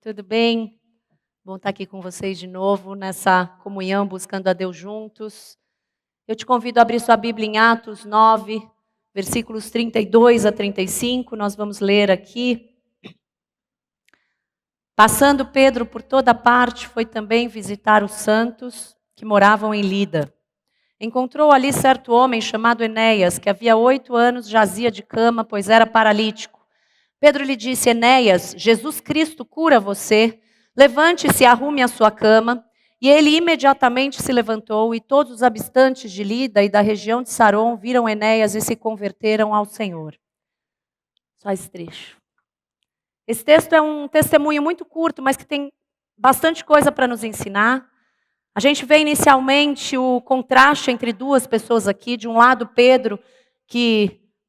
Tudo bem? Bom estar aqui com vocês de novo, nessa comunhão, buscando a Deus juntos. Eu te convido a abrir sua Bíblia em Atos 9, versículos 32 a 35. Nós vamos ler aqui. Passando Pedro por toda parte, foi também visitar os santos que moravam em Lida. Encontrou ali certo homem chamado Enéas, que havia 8 anos jazia de cama, pois era paralítico. Pedro lhe disse: Enéas, Jesus Cristo cura você. Levante-se e arrume a sua cama. E ele imediatamente se levantou, e todos os habitantes de Lida e da região de Saron viram Enéas e se converteram ao Senhor. Só esse trecho. Esse texto é um testemunho muito curto, mas que tem bastante coisa para nos ensinar. A gente vê inicialmente o contraste entre duas pessoas aqui. De um lado, Pedro,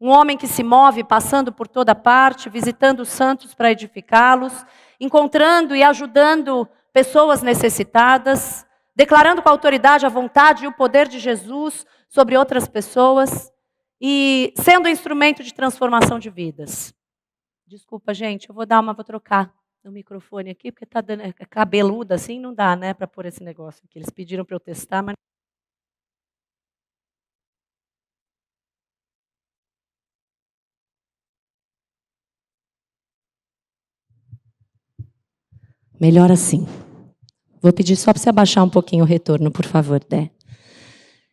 um homem que se move passando por toda parte, visitando os santos para edificá-los, encontrando e ajudando pessoas necessitadas, declarando com autoridade a vontade e o poder de Jesus sobre outras pessoas e sendo instrumento de transformação de vidas. Desculpa, gente, vou trocar o microfone aqui, porque está dando cabeluda assim, não dá, né, para pôr esse negócio aqui. Eles pediram para eu testar, mas... Melhor assim. Vou pedir só para você abaixar um pouquinho o retorno, por favor, Dé.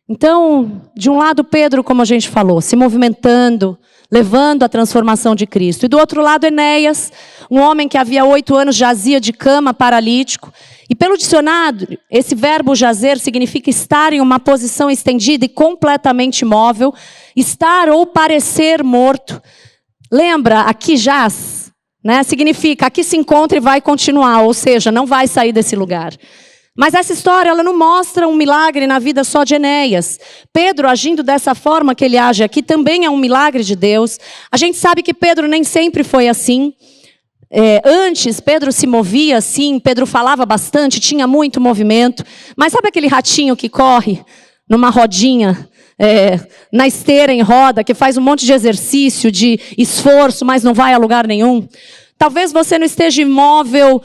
Então, de um lado, Pedro, como a gente falou, se movimentando, levando a transformação de Cristo. E do outro lado, Enéas, um homem que havia 8 anos jazia de cama, paralítico. E pelo dicionário, esse verbo jazer significa estar em uma posição estendida e completamente imóvel, estar ou parecer morto. Lembra, aqui jaz, né? Significa aqui se encontra e vai continuar, ou seja, não vai sair desse lugar. Mas essa história, ela não mostra um milagre na vida só de Enéas. Pedro, agindo dessa forma que ele age aqui, também é um milagre de Deus. A gente sabe que Pedro nem sempre foi assim. Antes, Pedro se movia assim, Pedro falava bastante, tinha muito movimento. Mas sabe aquele ratinho que corre numa rodinha, na esteira em roda, que faz um monte de exercício, de esforço, mas não vai a lugar nenhum? Talvez você não esteja imóvel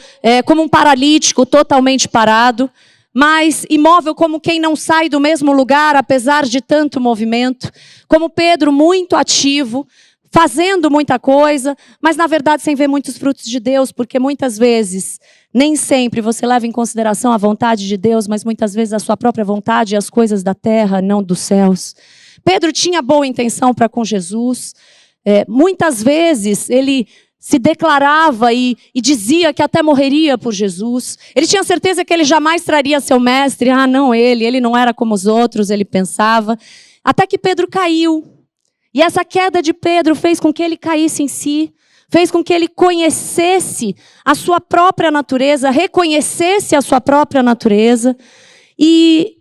como um paralítico, totalmente parado, mas imóvel como quem não sai do mesmo lugar, apesar de tanto movimento. Como Pedro, muito ativo, fazendo muita coisa, mas na verdade sem ver muitos frutos de Deus, porque muitas vezes, nem sempre você leva em consideração a vontade de Deus, mas muitas vezes a sua própria vontade e as coisas da terra, não dos céus. Pedro tinha boa intenção para com Jesus. Muitas vezes ele se declarava e dizia que até morreria por Jesus. Ele tinha certeza que ele jamais traria seu mestre. Não, ele não era como os outros, ele pensava. Até que Pedro caiu. E essa queda de Pedro fez com que ele caísse em si, fez com que ele conhecesse a sua própria natureza, reconhecesse a sua própria natureza. E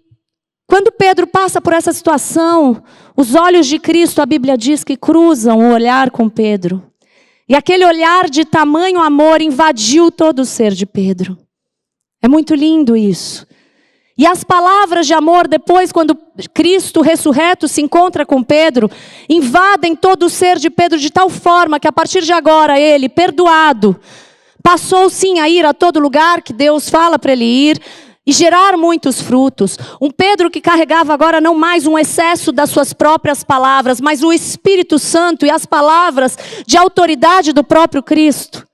quando Pedro passa por essa situação, os olhos de Cristo, a Bíblia diz que cruzam o olhar com Pedro. E aquele olhar de tamanho amor invadiu todo o ser de Pedro. É muito lindo isso. E as palavras de amor, depois, quando Cristo ressurreto se encontra com Pedro, invadem todo o ser de Pedro de tal forma que a partir de agora ele, perdoado, passou sim a ir a todo lugar que Deus fala para ele ir, e gerar muitos frutos. Um Pedro que carregava agora não mais um excesso das suas próprias palavras, mas o Espírito Santo e as palavras de autoridade do próprio Cristo.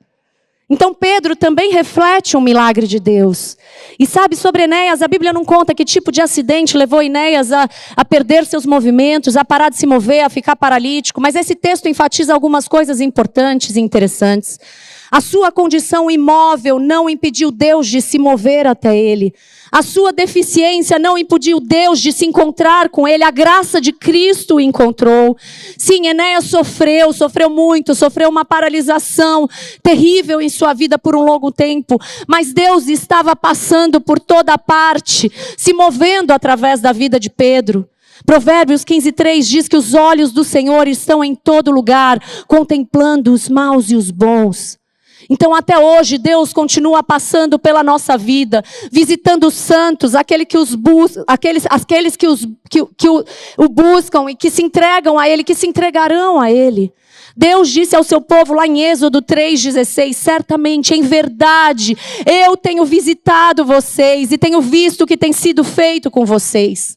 Então Pedro também reflete um milagre de Deus. E sabe, sobre Enéas, a Bíblia não conta que tipo de acidente levou Enéas a perder seus movimentos, a parar de se mover, a ficar paralítico. Mas esse texto enfatiza algumas coisas importantes e interessantes. A sua condição imóvel não impediu Deus de se mover até ele. A sua deficiência não impediu Deus de se encontrar com ele. A graça de Cristo o encontrou. Sim, Enéas sofreu muito, sofreu uma paralisação terrível em sua vida por um longo tempo. Mas Deus estava passando por toda parte, se movendo através da vida de Pedro. Provérbios 15:3 diz que os olhos do Senhor estão em todo lugar, contemplando os maus e os bons. Então até hoje Deus continua passando pela nossa vida, visitando os santos, aqueles que o buscam e que se entregam a Ele, que se entregarão a Ele. Deus disse ao seu povo lá em Êxodo 3,16, certamente, em verdade, eu tenho visitado vocês e tenho visto o que tem sido feito com vocês.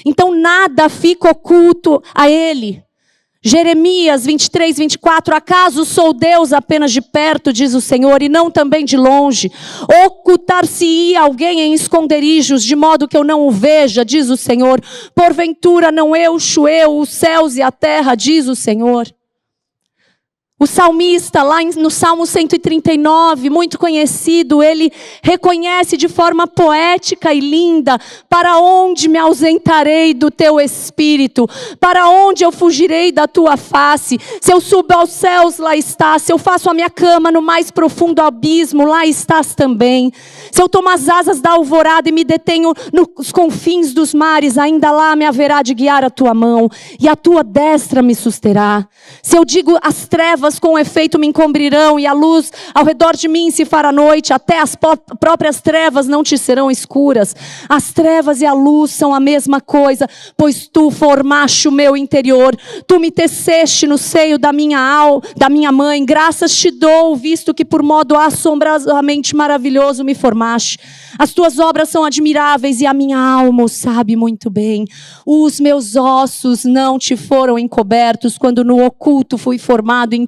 Então nada fica oculto a Ele. Jeremias 23:24, acaso sou Deus apenas de perto, diz o Senhor, e não também de longe? Ocultar-se-ia alguém em esconderijos, de modo que eu não o veja, diz o Senhor. Porventura não eixo eu os céus e a terra, diz o Senhor. O salmista, lá no Salmo 139, muito conhecido, ele reconhece de forma poética e linda: para onde me ausentarei do teu espírito? Para onde eu fugirei da tua face? Se eu subo aos céus, lá estás. Se eu faço a minha cama no mais profundo abismo, lá estás também. Se eu tomo as asas da alvorada e me detenho nos confins dos mares, ainda lá me haverá de guiar a tua mão, e a tua destra me susterá. Se eu digo as trevas com efeito me encobrirão, e a luz ao redor de mim se fará noite, até as próprias trevas não te serão escuras. As trevas e a luz são a mesma coisa, pois tu formaste o meu interior, tu me teceste no seio da minha mãe. Graças te dou, visto que por modo assombrosamente maravilhoso me formaste. As tuas obras são admiráveis e a minha alma o sabe muito bem. Os meus ossos não te foram encobertos, quando no oculto fui formado e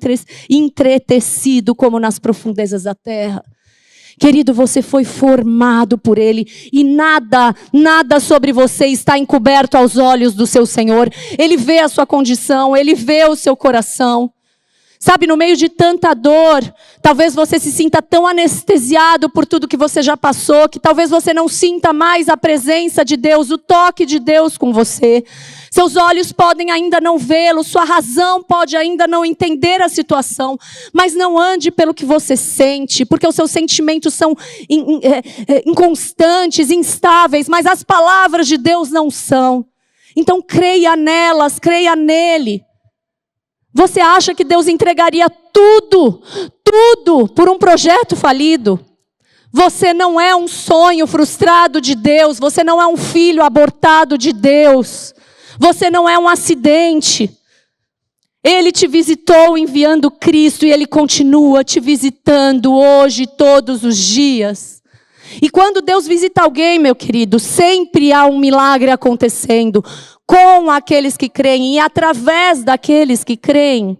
entretecido como nas profundezas da terra. Querido, você foi formado por Ele, e nada sobre você está encoberto aos olhos do seu Senhor. Ele vê a sua condição, Ele vê o seu coração. Sabe, no meio de tanta dor, talvez você se sinta tão anestesiado por tudo que você já passou, que talvez você não sinta mais a presença de Deus, o toque de Deus com você. Seus olhos podem ainda não vê-lo, sua razão pode ainda não entender a situação, mas não ande pelo que você sente, porque os seus sentimentos são inconstantes, instáveis, mas as palavras de Deus não são. Então creia nelas, creia nele. Você acha que Deus entregaria tudo por um projeto falido? Você não é um sonho frustrado de Deus, você não é um filho abortado de Deus, você não é um acidente. Ele te visitou enviando Cristo e Ele continua te visitando hoje, todos os dias. E quando Deus visita alguém, meu querido, sempre há um milagre acontecendo com aqueles que creem e através daqueles que creem.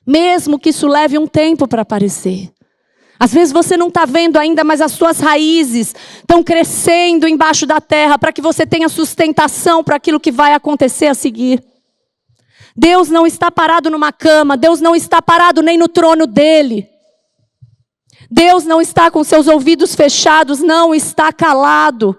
Mesmo que isso leve um tempo para aparecer. Às vezes você não está vendo ainda, mas as suas raízes estão crescendo embaixo da terra para que você tenha sustentação para aquilo que vai acontecer a seguir. Deus não está parado numa cama, Deus não está parado nem no trono dele. Deus não está com seus ouvidos fechados, não está calado.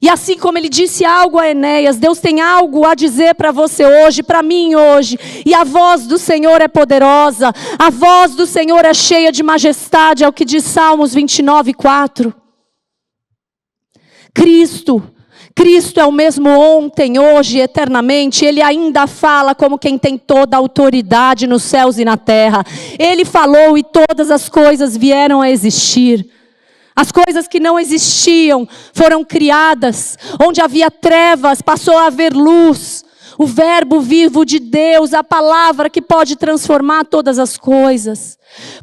E assim como ele disse algo a Enéas, Deus tem algo a dizer para você hoje, para mim hoje. E a voz do Senhor é poderosa, a voz do Senhor é cheia de majestade, é o que diz Salmos 29:4. Cristo é o mesmo ontem, hoje e eternamente. Ele ainda fala como quem tem toda a autoridade nos céus e na terra. Ele falou e todas as coisas vieram a existir. As coisas que não existiam foram criadas. Onde havia trevas, passou a haver luz. O verbo vivo de Deus, a palavra que pode transformar todas as coisas.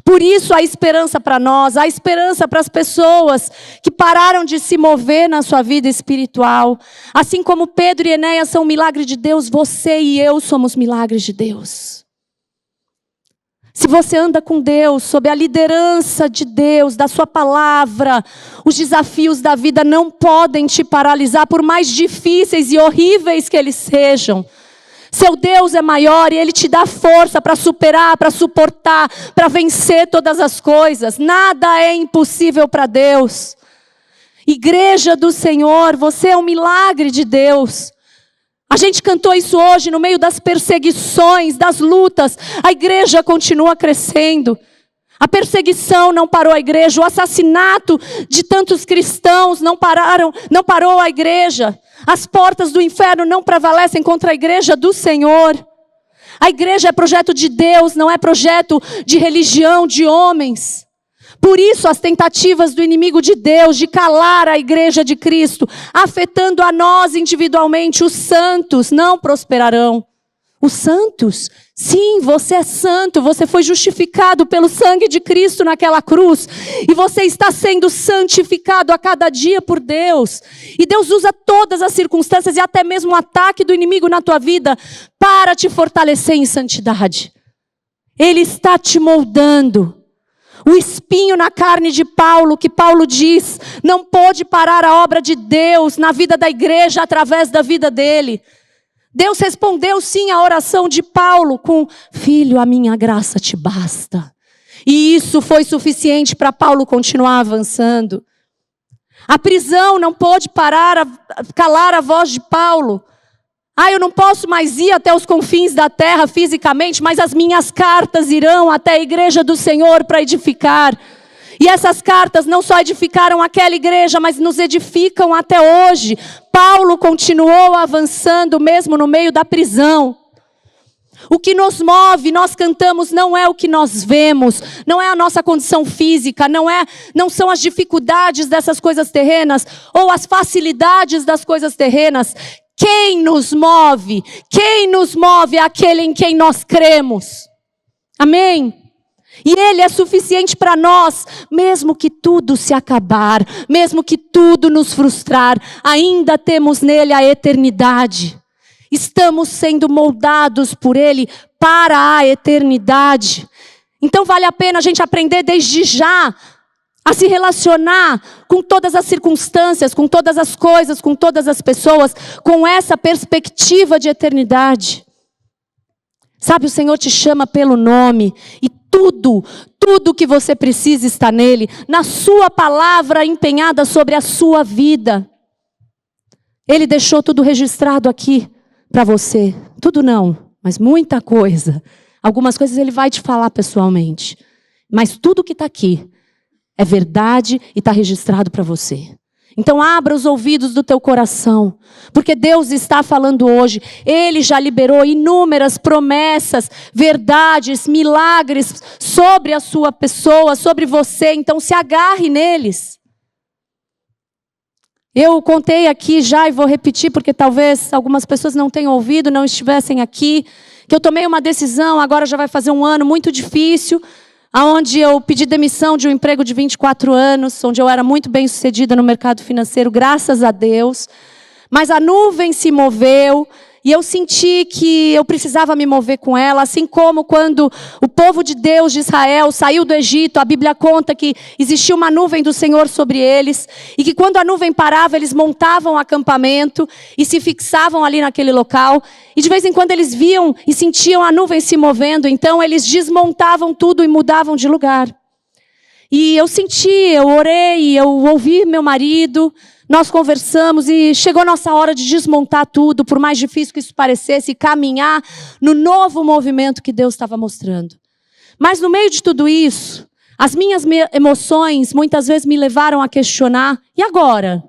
Por isso há esperança para nós, há esperança para as pessoas que pararam de se mover na sua vida espiritual. Assim como Pedro e Enéas são um milagre de Deus, você e eu somos milagres de Deus. Se você anda com Deus, sob a liderança de Deus, da sua palavra, os desafios da vida não podem te paralisar, por mais difíceis e horríveis que eles sejam. Seu Deus é maior e Ele te dá força para superar, para suportar, para vencer todas as coisas. Nada é impossível para Deus. Igreja do Senhor, você é um milagre de Deus. A gente cantou isso hoje no meio das perseguições, das lutas. A igreja continua crescendo. A perseguição não parou a igreja. O assassinato de tantos cristãos não parou a igreja. As portas do inferno não prevalecem contra a igreja do Senhor. A igreja é projeto de Deus, não é projeto de religião, de homens. Por isso as tentativas do inimigo de Deus de calar a igreja de Cristo, afetando a nós individualmente, os santos, não prosperarão. os santos. Sim, você é santo, você foi justificado pelo sangue de Cristo naquela cruz. E você está sendo santificado a cada dia por Deus. E Deus usa todas as circunstâncias e até mesmo o ataque do inimigo na tua vida para te fortalecer em santidade. Ele está te moldando. O espinho na carne de Paulo, que Paulo diz, não pôde parar a obra de Deus na vida da igreja através da vida dele. Deus respondeu sim à oração de Paulo com: filho, a minha graça te basta. E isso foi suficiente para Paulo continuar avançando. A prisão não pôde calar a voz de Paulo. Eu não posso mais ir até os confins da terra fisicamente, mas as minhas cartas irão até a igreja do Senhor para edificar. E essas cartas não só edificaram aquela igreja, mas nos edificam até hoje. Paulo continuou avançando mesmo no meio da prisão. O que nos move, nós cantamos, não é o que nós vemos, não é a nossa condição física, não são as dificuldades dessas coisas terrenas ou as facilidades das coisas terrenas. Quem nos move é aquele em quem nós cremos. Amém? E Ele é suficiente para nós, mesmo que tudo se acabar, mesmo que tudo nos frustrar, ainda temos nele a eternidade. Estamos sendo moldados por Ele para a eternidade. Então vale a pena a gente aprender desde já a se relacionar com todas as circunstâncias, com todas as coisas, com todas as pessoas, com essa perspectiva de eternidade. Sabe, o Senhor te chama pelo nome e tudo que você precisa está nele, na sua palavra empenhada sobre a sua vida. Ele deixou tudo registrado aqui para você. Tudo não, mas muita coisa. Algumas coisas ele vai te falar pessoalmente. Mas tudo que está aqui é verdade e está registrado para você. Então abra os ouvidos do teu coração, porque Deus está falando hoje. Ele já liberou inúmeras promessas, verdades, milagres sobre a sua pessoa, sobre você. Então se agarre neles. Eu contei aqui já e vou repetir, porque talvez algumas pessoas não tenham ouvido, não estivessem aqui, que eu tomei uma decisão, agora já vai fazer um ano muito difícil, onde eu pedi demissão de um emprego de 24 anos, onde eu era muito bem sucedida no mercado financeiro, graças a Deus. Mas a nuvem se moveu e eu senti que eu precisava me mover com ela, assim como quando o povo de Deus de Israel saiu do Egito, a Bíblia conta que existia uma nuvem do Senhor sobre eles, e que quando a nuvem parava, eles montavam acampamento e se fixavam ali naquele local, e de vez em quando eles viam e sentiam a nuvem se movendo, então eles desmontavam tudo e mudavam de lugar. E eu senti, eu orei, eu ouvi meu marido, nós conversamos e chegou a nossa hora de desmontar tudo, por mais difícil que isso parecesse, e caminhar no novo movimento que Deus estava mostrando. Mas no meio de tudo isso, as minhas emoções muitas vezes me levaram a questionar: e agora?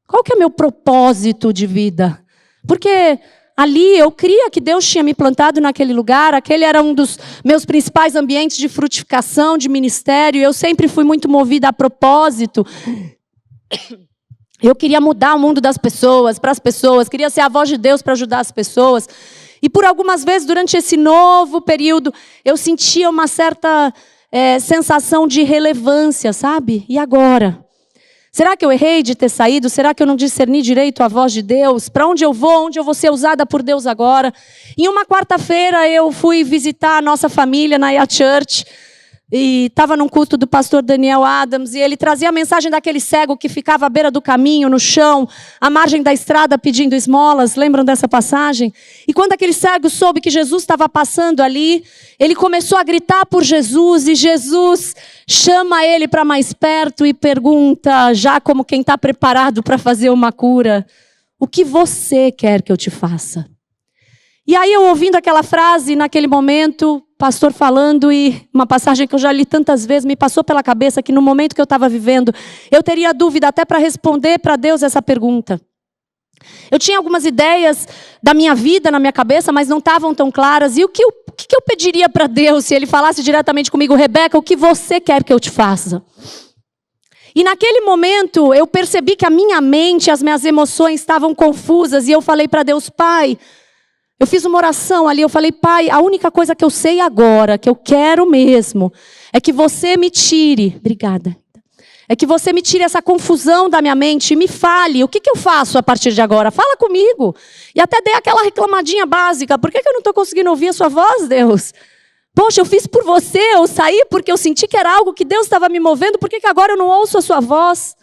Qual que é meu propósito de vida? Porque ali eu cria que Deus tinha me plantado naquele lugar, aquele era um dos meus principais ambientes de frutificação, de ministério, eu sempre fui muito movida a propósito. Eu queria mudar o mundo das pessoas, para as pessoas, queria ser a voz de Deus para ajudar as pessoas. E por algumas vezes, durante esse novo período, eu sentia uma certa sensação de relevância, sabe? E agora? Será que eu errei de ter saído? Será que eu não discerni direito a voz de Deus? Para onde eu vou ser usada por Deus agora? Em uma quarta-feira, eu fui visitar a nossa família na IA Church. E estava num culto do pastor Daniel Adams, e ele trazia a mensagem daquele cego que ficava à beira do caminho, no chão, à margem da estrada pedindo esmolas. Lembram dessa passagem? E quando aquele cego soube que Jesus estava passando ali, ele começou a gritar por Jesus, e Jesus chama ele para mais perto e pergunta, já como quem está preparado para fazer uma cura: o que você quer que eu te faça? E aí eu ouvindo aquela frase, naquele momento, pastor falando, e uma passagem que eu já li tantas vezes, me passou pela cabeça que no momento que eu estava vivendo, eu teria dúvida até para responder para Deus essa pergunta. Eu tinha algumas ideias da minha vida na minha cabeça, mas não estavam tão claras. E o que eu pediria para Deus se Ele falasse diretamente comigo: Rebeca, o que você quer que eu te faça? E naquele momento eu percebi que a minha mente, as minhas emoções estavam confusas, e eu falei para Deus: Pai, Eu fiz uma oração ali, eu falei, Pai, a única coisa que eu sei agora, que eu quero mesmo, é que você me tire, obrigada, é que você me tire essa confusão da minha mente e me fale, o que eu faço a partir de agora? Fala comigo. E até dei aquela reclamadinha básica, por que eu não estou conseguindo ouvir a sua voz, Deus? Poxa, eu fiz por você, eu saí porque eu senti que era algo que Deus estava me movendo, por que agora eu não ouço a sua voz?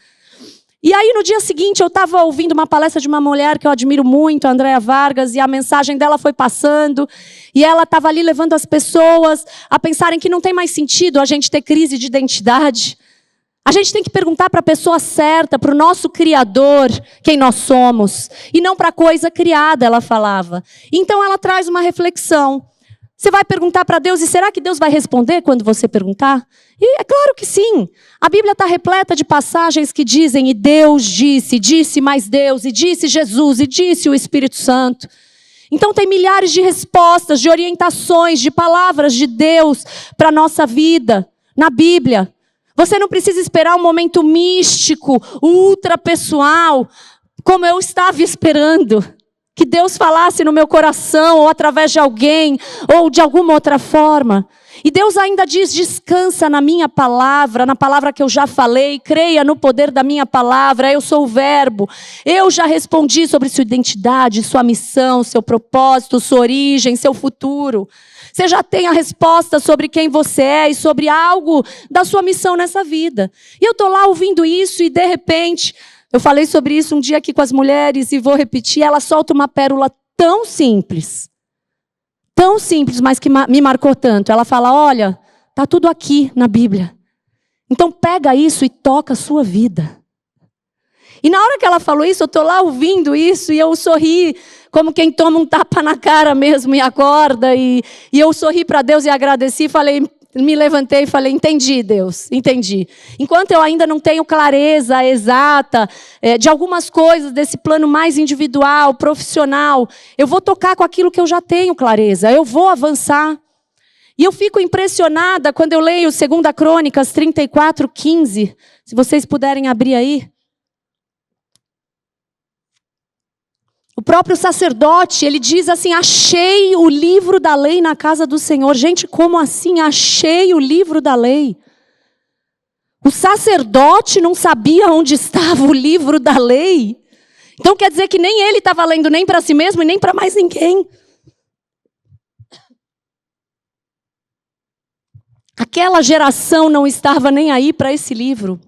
E aí, no dia seguinte, eu estava ouvindo uma palestra de uma mulher que eu admiro muito, a Andréa Vargas, e a mensagem dela foi passando, e ela estava ali levando as pessoas a pensarem que não tem mais sentido a gente ter crise de identidade. A gente tem que perguntar para a pessoa certa, para o nosso Criador, quem nós somos, e não para a coisa criada, ela falava. Então, ela traz uma reflexão. Você vai perguntar para Deus, e será que Deus vai responder quando você perguntar? E é claro que sim. A Bíblia está repleta de passagens que dizem, e Deus disse, disse mais Deus, e disse Jesus, e disse o Espírito Santo. Então tem milhares de respostas, de orientações, de palavras de Deus para a nossa vida, na Bíblia. Você não precisa esperar um momento místico, ultra pessoal, como eu estava esperando. Que Deus falasse no meu coração, ou através de alguém, ou de alguma outra forma. E Deus ainda diz, descansa na minha palavra, na palavra que eu já falei, creia no poder da minha palavra, eu sou o verbo. Eu já respondi sobre sua identidade, sua missão, seu propósito, sua origem, seu futuro. Você já tem a resposta sobre quem você é e sobre algo da sua missão nessa vida. E eu estou lá ouvindo isso e de repente... Eu falei sobre isso um dia aqui com as mulheres e vou repetir. Ela solta uma pérola tão simples, mas que me marcou tanto. Ela fala, olha, está tudo aqui na Bíblia. Então pega isso e toca a sua vida. E na hora que ela falou isso, eu estou lá ouvindo isso e eu sorri, como quem toma um tapa na cara mesmo e acorda. E eu sorri para Deus e agradeci e falei... Me levantei e falei, entendi, Deus, entendi. Enquanto eu ainda não tenho clareza exata de algumas coisas desse plano mais individual, profissional, eu vou tocar com aquilo que eu já tenho clareza, eu vou avançar. E eu fico impressionada quando eu leio 2 Crônicas 34:15, se vocês puderem abrir aí. O próprio sacerdote, ele diz assim, achei o livro da lei na casa do Senhor. Gente, como assim? Achei o livro da lei. O sacerdote não sabia onde estava o livro da lei. Então quer dizer que nem ele estava lendo nem para si mesmo e nem para mais ninguém. Aquela geração não estava nem aí para esse livro.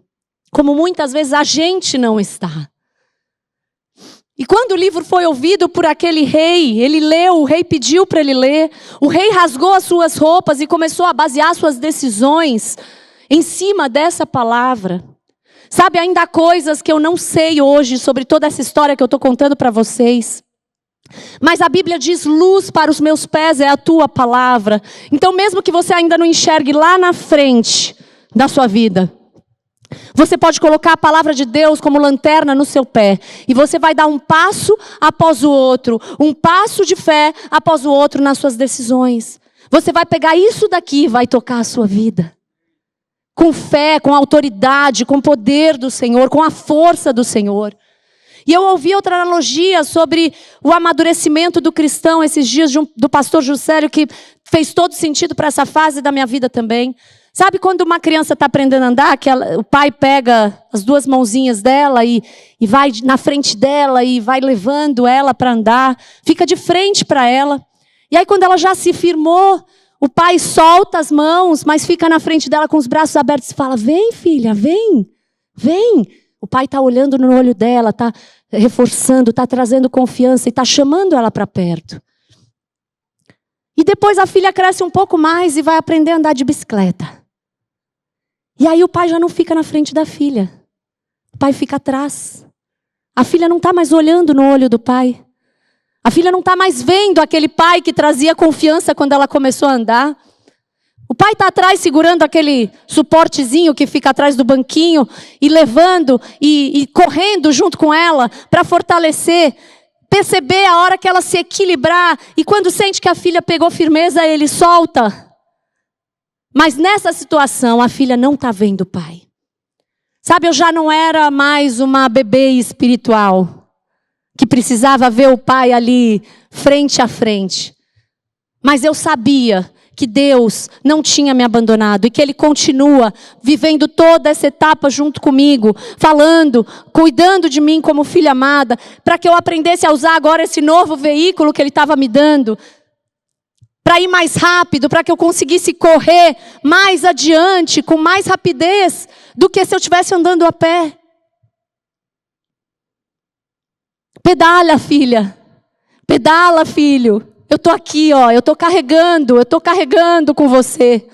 Como muitas vezes a gente não está. E quando o livro foi ouvido por aquele rei, ele leu, o rei pediu para ele ler, o rei rasgou as suas roupas e começou a basear suas decisões em cima dessa palavra. Sabe, ainda há coisas que eu não sei hoje sobre toda essa história que eu estou contando para vocês. Mas a Bíblia diz, luz para os meus pés é a tua palavra. Então mesmo que você ainda não enxergue lá na frente da sua vida, você pode colocar a palavra de Deus como lanterna no seu pé. E você vai dar um passo após o outro. Um passo de fé após o outro nas suas decisões. Você vai pegar isso daqui e vai tocar a sua vida. Com fé, com autoridade, com o poder do Senhor, com a força do Senhor. E eu ouvi outra analogia sobre o amadurecimento do cristão esses dias do pastor Juscelio, que fez todo sentido para essa fase da minha vida também. Sabe quando uma criança está aprendendo a andar, que o pai pega as duas mãozinhas dela e vai na frente dela e vai levando ela para andar, fica de frente para ela. E aí quando ela já se firmou, o pai solta as mãos, mas fica na frente dela com os braços abertos e fala, vem filha, vem, vem. O pai está olhando no olho dela, está reforçando, está trazendo confiança e está chamando ela para perto. E depois a filha cresce um pouco mais e vai aprender a andar de bicicleta. E aí o pai já não fica na frente da filha. O pai fica atrás. A filha não está mais olhando no olho do pai. A filha não está mais vendo aquele pai que trazia confiança quando ela começou a andar. O pai está atrás segurando aquele suportezinho que fica atrás do banquinho e levando e correndo junto com ela para fortalecer. Perceber a hora que ela se equilibrar e quando sente que a filha pegou firmeza, ele solta. Mas nessa situação, a filha não está vendo o pai. Sabe, eu já não era mais uma bebê espiritual. que precisava ver o pai ali, frente a frente. Mas eu sabia que Deus não tinha me abandonado e que Ele continua vivendo toda essa etapa junto comigo, falando, cuidando de mim como filha amada, para que eu aprendesse a usar agora esse novo veículo que Ele estava me dando, para ir mais rápido, para que eu conseguisse correr mais adiante, com mais rapidez, do que se eu estivesse andando a pé. Pedala, filha. Pedala, filho. Eu estou aqui, ó, eu estou carregando com você.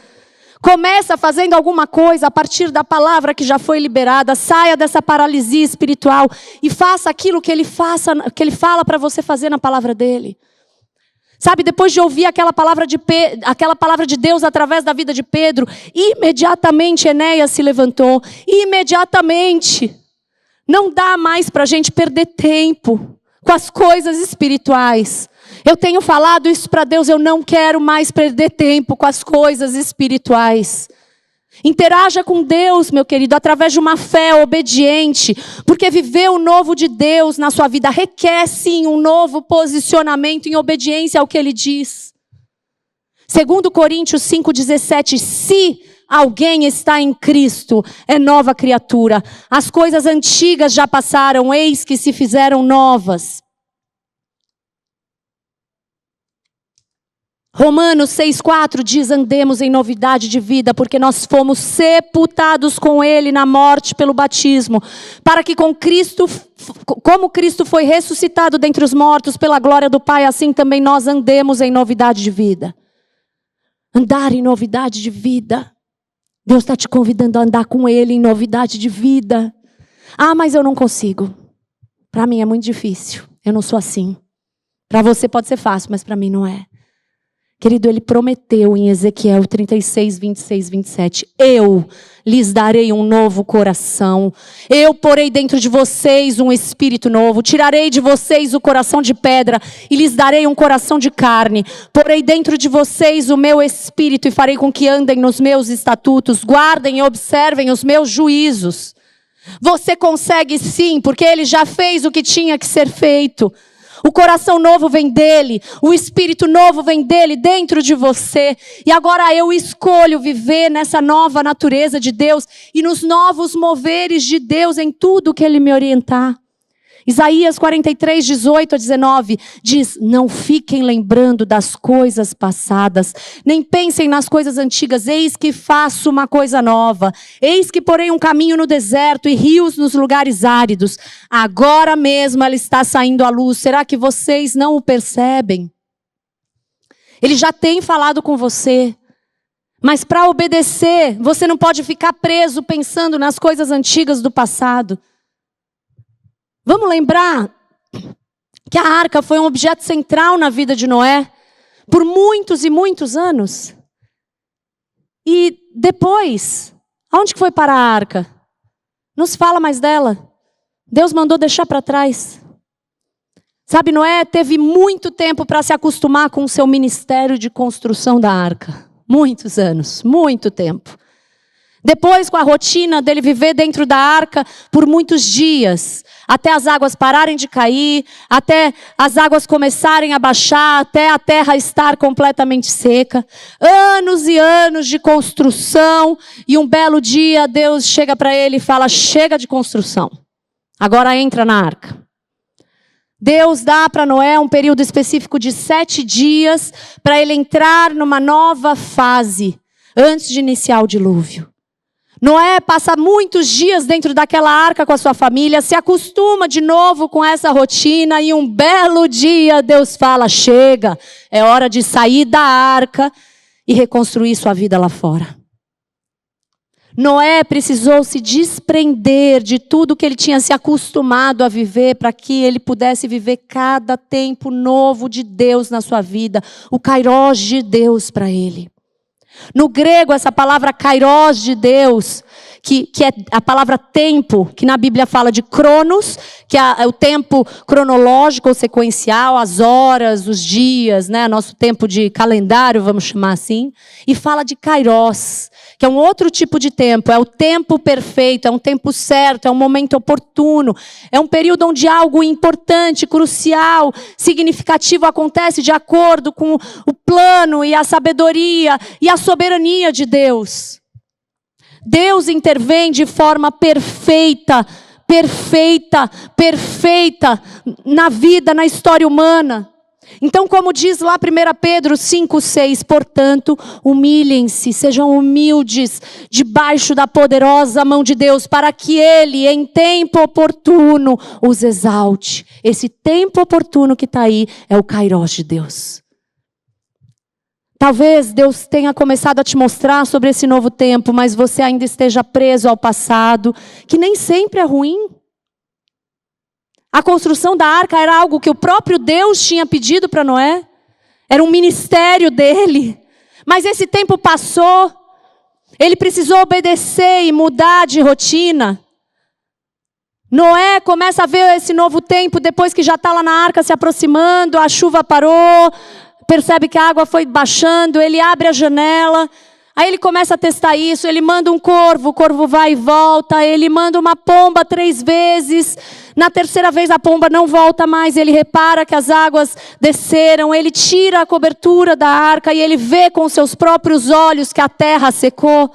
Começa fazendo alguma coisa a partir da palavra que já foi liberada. Saia dessa paralisia espiritual e faça aquilo que ele fala para você fazer na palavra dele. Sabe, depois de ouvir aquela palavra de Deus através da vida de Pedro, imediatamente Enéas se levantou. Imediatamente. Não dá mais para a gente perder tempo com as coisas espirituais. Eu tenho falado isso para Deus, eu não quero mais perder tempo com as coisas espirituais. Interaja com Deus, meu querido, através de uma fé obediente, porque viver o novo de Deus na sua vida requer sim um novo posicionamento em obediência ao que Ele diz. 2 Coríntios 5,17, se alguém está em Cristo, é nova criatura. As coisas antigas já passaram, eis que se fizeram novas. Romanos 6,4 diz, andemos em novidade de vida, porque nós fomos sepultados com Ele na morte pelo batismo, para que com Cristo, como Cristo foi ressuscitado dentre os mortos pela glória do Pai, assim também nós andemos em novidade de vida. Andar em novidade de vida. Deus está te convidando a andar com Ele em novidade de vida. Ah, mas eu não consigo. Para mim é muito difícil. Eu não sou assim. Para você pode ser fácil, mas para mim não é. Querido, Ele prometeu em Ezequiel 36, 26, 27. Eu lhes darei um novo coração. Eu porei dentro de vocês um espírito novo. Tirarei de vocês o coração de pedra e lhes darei um coração de carne. Porei dentro de vocês o meu espírito e farei com que andem nos meus estatutos. Guardem e observem os meus juízos. Você consegue sim, porque Ele já fez o que tinha que ser feito. O coração novo vem dele, o espírito novo vem dele dentro de você. E agora eu escolho viver nessa nova natureza de Deus e nos novos moveres de Deus em tudo que Ele me orientar. Isaías 43, 18 a 19 diz, não fiquem lembrando das coisas passadas, nem pensem nas coisas antigas, eis que faço uma coisa nova, eis que porei um caminho no deserto e rios nos lugares áridos, agora mesmo ela está saindo à luz, será que vocês não o percebem? Ele já tem falado com você, mas para obedecer, você não pode ficar preso pensando nas coisas antigas do passado. Vamos lembrar que a arca foi um objeto central na vida de Noé por muitos e muitos anos. E depois, aonde que foi para a arca? Não se fala mais dela. Deus mandou deixar para trás. Sabe, Noé teve muito tempo para se acostumar com o seu ministério de construção da arca. Muitos anos, muito tempo. Depois, com a rotina dele viver dentro da arca por muitos dias, até as águas pararem de cair, até as águas começarem a baixar, até a terra estar completamente seca. Anos e anos de construção, e um belo dia Deus chega para ele e fala, chega de construção, agora entra na arca. Deus dá para Noé um período específico de 7 dias para ele entrar numa nova fase, antes de iniciar o dilúvio. Noé passa muitos dias dentro daquela arca com a sua família, se acostuma de novo com essa rotina e um belo dia Deus fala, chega, é hora de sair da arca e reconstruir sua vida lá fora. Noé precisou se desprender de tudo que ele tinha se acostumado a viver para que ele pudesse viver cada tempo novo de Deus na sua vida, o kairós de Deus para ele. No grego, essa palavra kairós de Deus, que é a palavra tempo, que na Bíblia fala de cronos, que é o tempo cronológico ou sequencial, as horas, os dias, né? Nosso tempo de calendário, vamos chamar assim. E fala de kairos, que é um outro tipo de tempo, é o tempo perfeito, é um tempo certo, é um momento oportuno, é um período onde algo importante, crucial, significativo acontece de acordo com o plano e a sabedoria e a soberania de Deus. Deus intervém de forma perfeita na vida, na história humana. Então, como diz lá 1 Pedro 5,6, portanto, humilhem-se, sejam humildes debaixo da poderosa mão de Deus, para que Ele, em tempo oportuno, os exalte. Esse tempo oportuno que está aí é o kairos de Deus. Talvez Deus tenha começado a te mostrar sobre esse novo tempo, mas você ainda esteja preso ao passado, que nem sempre é ruim. A construção da arca era algo que o próprio Deus tinha pedido para Noé. Era um ministério dele. Mas esse tempo passou. Ele precisou obedecer e mudar de rotina. Noé começa a ver esse novo tempo depois que já está lá na arca se aproximando, a chuva parou, percebe que a água foi baixando, ele abre a janela. Aí ele começa a testar isso, ele manda um corvo, o corvo vai e volta, ele manda uma pomba 3 vezes, na terceira vez a pomba não volta mais, ele repara que as águas desceram, ele tira a cobertura da arca e ele vê com seus próprios olhos que a terra secou.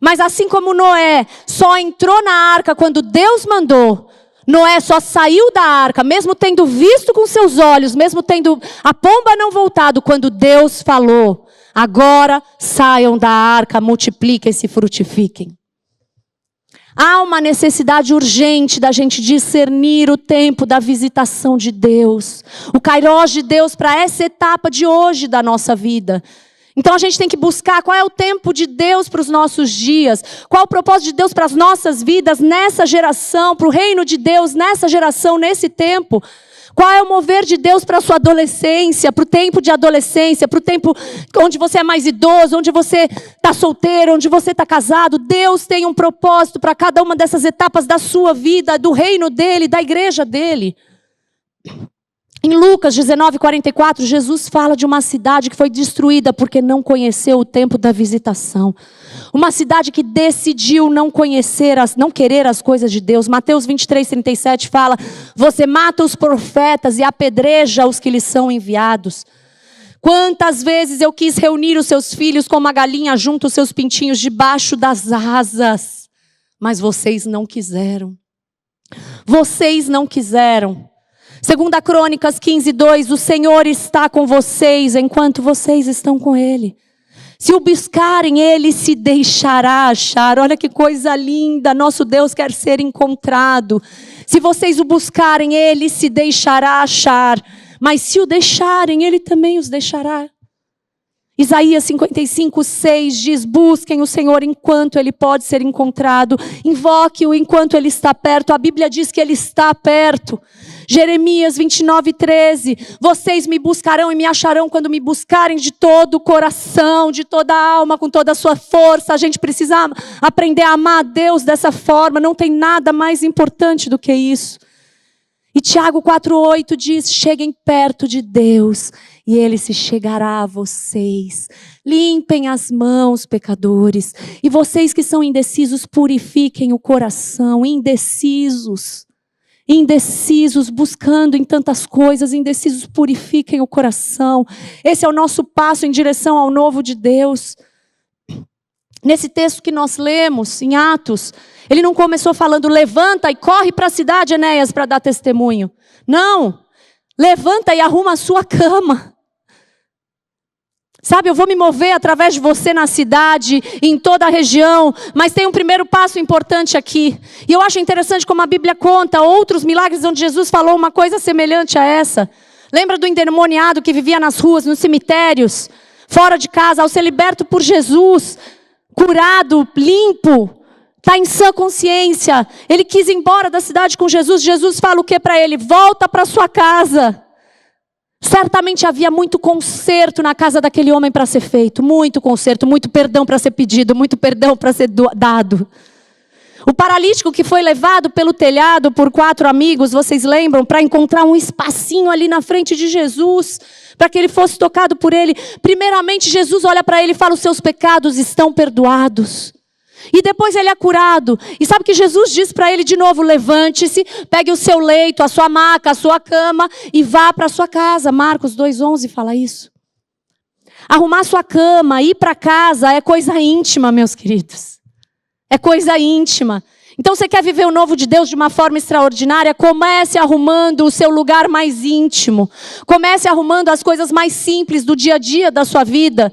Mas assim como Noé só entrou na arca quando Deus mandou, Noé só saiu da arca, mesmo tendo visto com seus olhos, mesmo tendo a pomba não voltado, quando Deus falou. Agora saiam da arca, multipliquem-se e frutifiquem. Há uma necessidade urgente da gente discernir o tempo da visitação de Deus. O kairos de Deus para essa etapa de hoje da nossa vida. Então a gente tem que buscar qual é o tempo de Deus para os nossos dias. Qual é o propósito de Deus para as nossas vidas nessa geração, para o reino de Deus nessa geração, nesse tempo. Qual é o mover de Deus para a sua adolescência, para o tempo de adolescência, para o tempo onde você é mais idoso, onde você está solteiro, onde você está casado. Deus tem um propósito para cada uma dessas etapas da sua vida, do reino dele, da igreja dele. Em Lucas 19:44, Jesus fala de uma cidade que foi destruída porque não conheceu o tempo da visitação. Uma cidade que decidiu não querer as coisas de Deus. Mateus 23:37 fala: você mata os profetas e apedreja os que lhes são enviados. Quantas vezes eu quis reunir os seus filhos como a galinha junta os seus pintinhos debaixo das asas, mas vocês não quiseram. Vocês não quiseram. 2 Crônicas 15:2, o Senhor está com vocês enquanto vocês estão com Ele. Se o buscarem, Ele se deixará achar. Olha que coisa linda, nosso Deus quer ser encontrado. Se vocês o buscarem, Ele se deixará achar. Mas se o deixarem, Ele também os deixará. Isaías 55:6 diz: busquem o Senhor enquanto Ele pode ser encontrado. Invoque-o enquanto Ele está perto. A Bíblia diz que Ele está perto. Jeremias 29:13, vocês me buscarão e me acharão quando me buscarem de todo o coração, de toda a alma, com toda a sua força. A gente precisa aprender a amar a Deus dessa forma, não tem nada mais importante do que isso. E Tiago 4:8 diz: cheguem perto de Deus e Ele se chegará a vocês. Limpem as mãos, pecadores, e vocês que são indecisos, purifiquem o coração. Indecisos, buscando em tantas coisas, indecisos, purifiquem o coração. Esse é o nosso passo em direção ao novo de Deus. Nesse texto que nós lemos, em Atos, ele não começou falando: levanta e corre para a cidade, Enéas, para dar testemunho. Não, levanta e arruma a sua cama. Sabe, eu vou me mover através de você na cidade, em toda a região, mas tem um primeiro passo importante aqui. E eu acho interessante como a Bíblia conta outros milagres onde Jesus falou uma coisa semelhante a essa. Lembra do endemoniado que vivia nas ruas, nos cemitérios, fora de casa, ao ser liberto por Jesus, curado, limpo, está em sã consciência. Ele quis ir embora da cidade com Jesus. Jesus fala o que para ele? Volta para sua casa. Certamente havia muito conserto na casa daquele homem para ser feito. Muito conserto, muito perdão para ser pedido, muito perdão para ser dado. O paralítico que foi levado pelo telhado por 4 amigos, vocês lembram? Para encontrar um espacinho ali na frente de Jesus, para que ele fosse tocado por ele. Primeiramente, Jesus olha para ele e fala: os seus pecados estão perdoados. E depois ele é curado. E sabe o que Jesus diz para ele de novo? Levante-se, pegue o seu leito, a sua maca, a sua cama e vá para a sua casa. Marcos 2,11 fala isso. Arrumar sua cama, ir para casa é coisa íntima, meus queridos. É coisa íntima. Então você quer viver o novo de Deus de uma forma extraordinária? Comece arrumando o seu lugar mais íntimo. Comece arrumando as coisas mais simples do dia a dia da sua vida.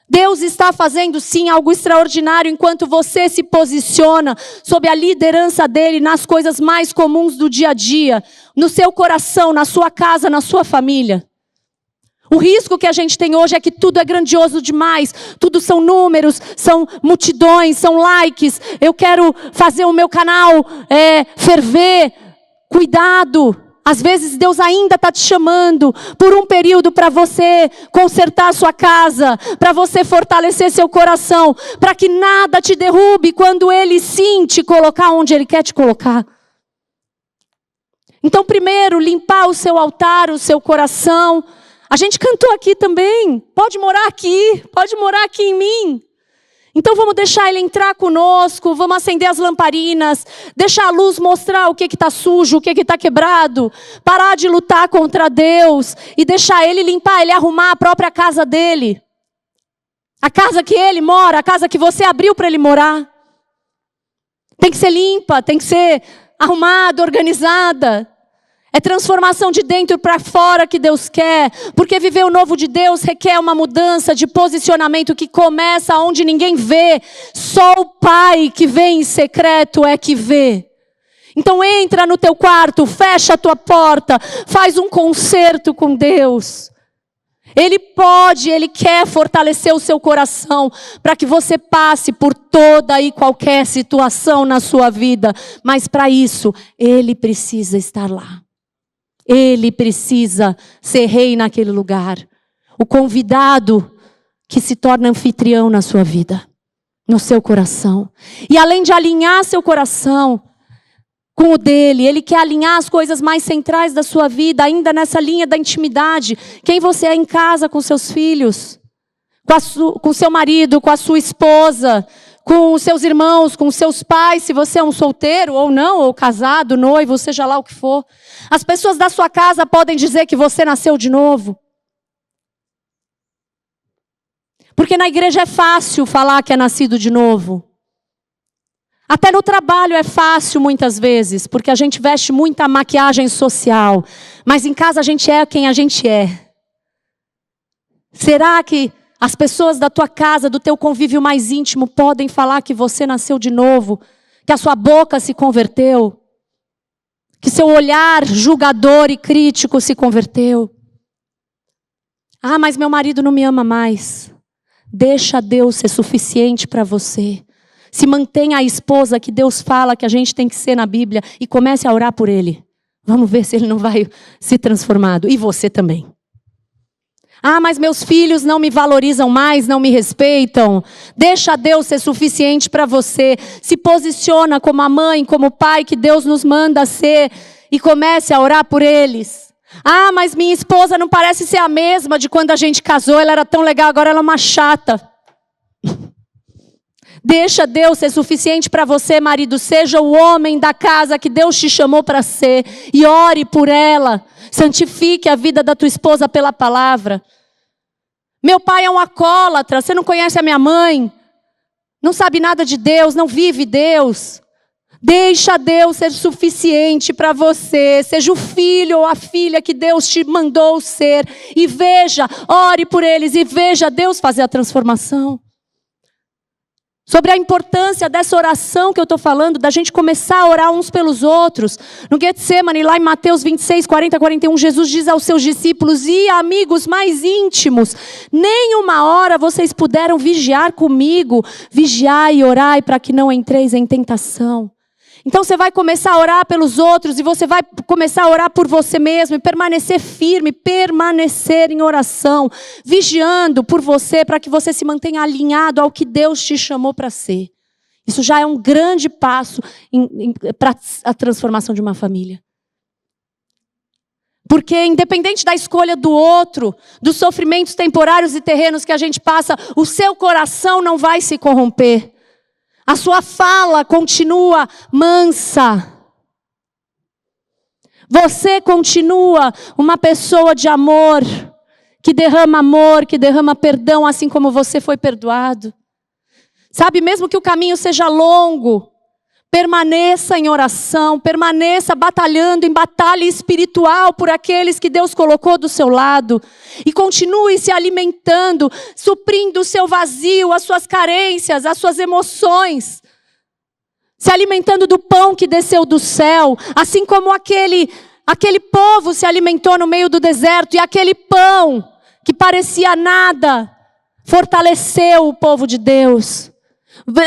Deus está fazendo sim algo extraordinário enquanto você se posiciona sob a liderança dele nas coisas mais comuns do dia a dia, no seu coração, na sua casa, na sua família. O risco que a gente tem hoje é que tudo é grandioso demais, tudo são números, são multidões, são likes. Eu quero fazer o meu canal ferver. Cuidado! Às vezes Deus ainda está te chamando por um período para você consertar a sua casa, para você fortalecer seu coração, para que nada te derrube quando Ele sim te colocar onde Ele quer te colocar. Então, primeiro, limpar o seu altar, o seu coração. A gente cantou aqui também, pode morar aqui em mim. Então vamos deixar Ele entrar conosco, vamos acender as lamparinas, deixar a luz mostrar o que está sujo, o que está quebrado, parar de lutar contra Deus e deixar Ele limpar, Ele arrumar a própria casa dEle. A casa que Ele mora, a casa que você abriu para Ele morar. Tem que ser limpa, tem que ser arrumada, organizada. É transformação de dentro para fora que Deus quer. Porque viver o novo de Deus requer uma mudança de posicionamento que começa onde ninguém vê. Só o Pai que vê em secreto é que vê. Então entra no teu quarto, fecha a tua porta, faz um concerto com Deus. Ele pode, Ele quer fortalecer o seu coração para que você passe por toda e qualquer situação na sua vida. Mas para isso, Ele precisa estar lá. Ele precisa ser rei naquele lugar. O convidado que se torna anfitrião na sua vida, no seu coração. E além de alinhar seu coração com o dele, Ele quer alinhar as coisas mais centrais da sua vida, ainda nessa linha da intimidade. Quem você é em casa com seus filhos, com seu marido, com a sua esposa, com os seus irmãos, com os seus pais, se você é um solteiro ou não, ou casado, noivo, seja lá o que for. As pessoas da sua casa podem dizer que você nasceu de novo. Porque na igreja é fácil falar que é nascido de novo. Até no trabalho é fácil muitas vezes, porque a gente veste muita maquiagem social. Mas em casa a gente é quem a gente é. Será que as pessoas da tua casa, do teu convívio mais íntimo, podem falar que você nasceu de novo? Que a sua boca se converteu? Que seu olhar julgador e crítico se converteu? Ah, mas meu marido não me ama mais. Deixa Deus ser suficiente para você. Se mantenha a esposa que Deus fala que a gente tem que ser na Bíblia e comece a orar por ele. Vamos ver se ele não vai se transformado. E você também. Ah, mas meus filhos não me valorizam mais, não me respeitam. Deixa Deus ser suficiente para você. Se posiciona como a mãe, como o pai que Deus nos manda ser e comece a orar por eles. Ah, mas minha esposa não parece ser a mesma de quando a gente casou. Ela era tão legal, agora ela é uma chata. Deixa Deus ser suficiente para você, marido. Seja o homem da casa que Deus te chamou para ser. E ore por ela. Santifique a vida da tua esposa pela palavra. Meu pai é um alcoólatra. Você não conhece a minha mãe. Não sabe nada de Deus. Não vive Deus. Deixa Deus ser suficiente para você. Seja o filho ou a filha que Deus te mandou ser. E veja, ore por eles. E veja Deus fazer a transformação. Sobre a importância dessa oração que eu estou falando, da gente começar a orar uns pelos outros. No Getsemane, lá em Mateus 26, 40, 41, Jesus diz aos seus discípulos e amigos mais íntimos: nem uma hora vocês puderam vigiar comigo. Vigiai e orai para que não entreis em tentação. Então você vai começar a orar pelos outros e você vai começar a orar por você mesmo e permanecer firme, permanecer em oração, vigiando por você para que você se mantenha alinhado ao que Deus te chamou para ser. Isso já é um grande passo para a transformação de uma família. Porque independente da escolha do outro, dos sofrimentos temporários e terrenos que a gente passa, o seu coração não vai se corromper. A sua fala continua mansa. Você continua uma pessoa de amor, que derrama perdão, assim como você foi perdoado. Sabe, mesmo que o caminho seja longo, permaneça em oração, permaneça batalhando em batalha espiritual por aqueles que Deus colocou do seu lado. E continue se alimentando, suprindo o seu vazio, as suas carências, as suas emoções. Se alimentando do pão que desceu do céu, assim como aquele povo se alimentou no meio do deserto, e aquele pão que parecia nada, fortaleceu o povo de Deus.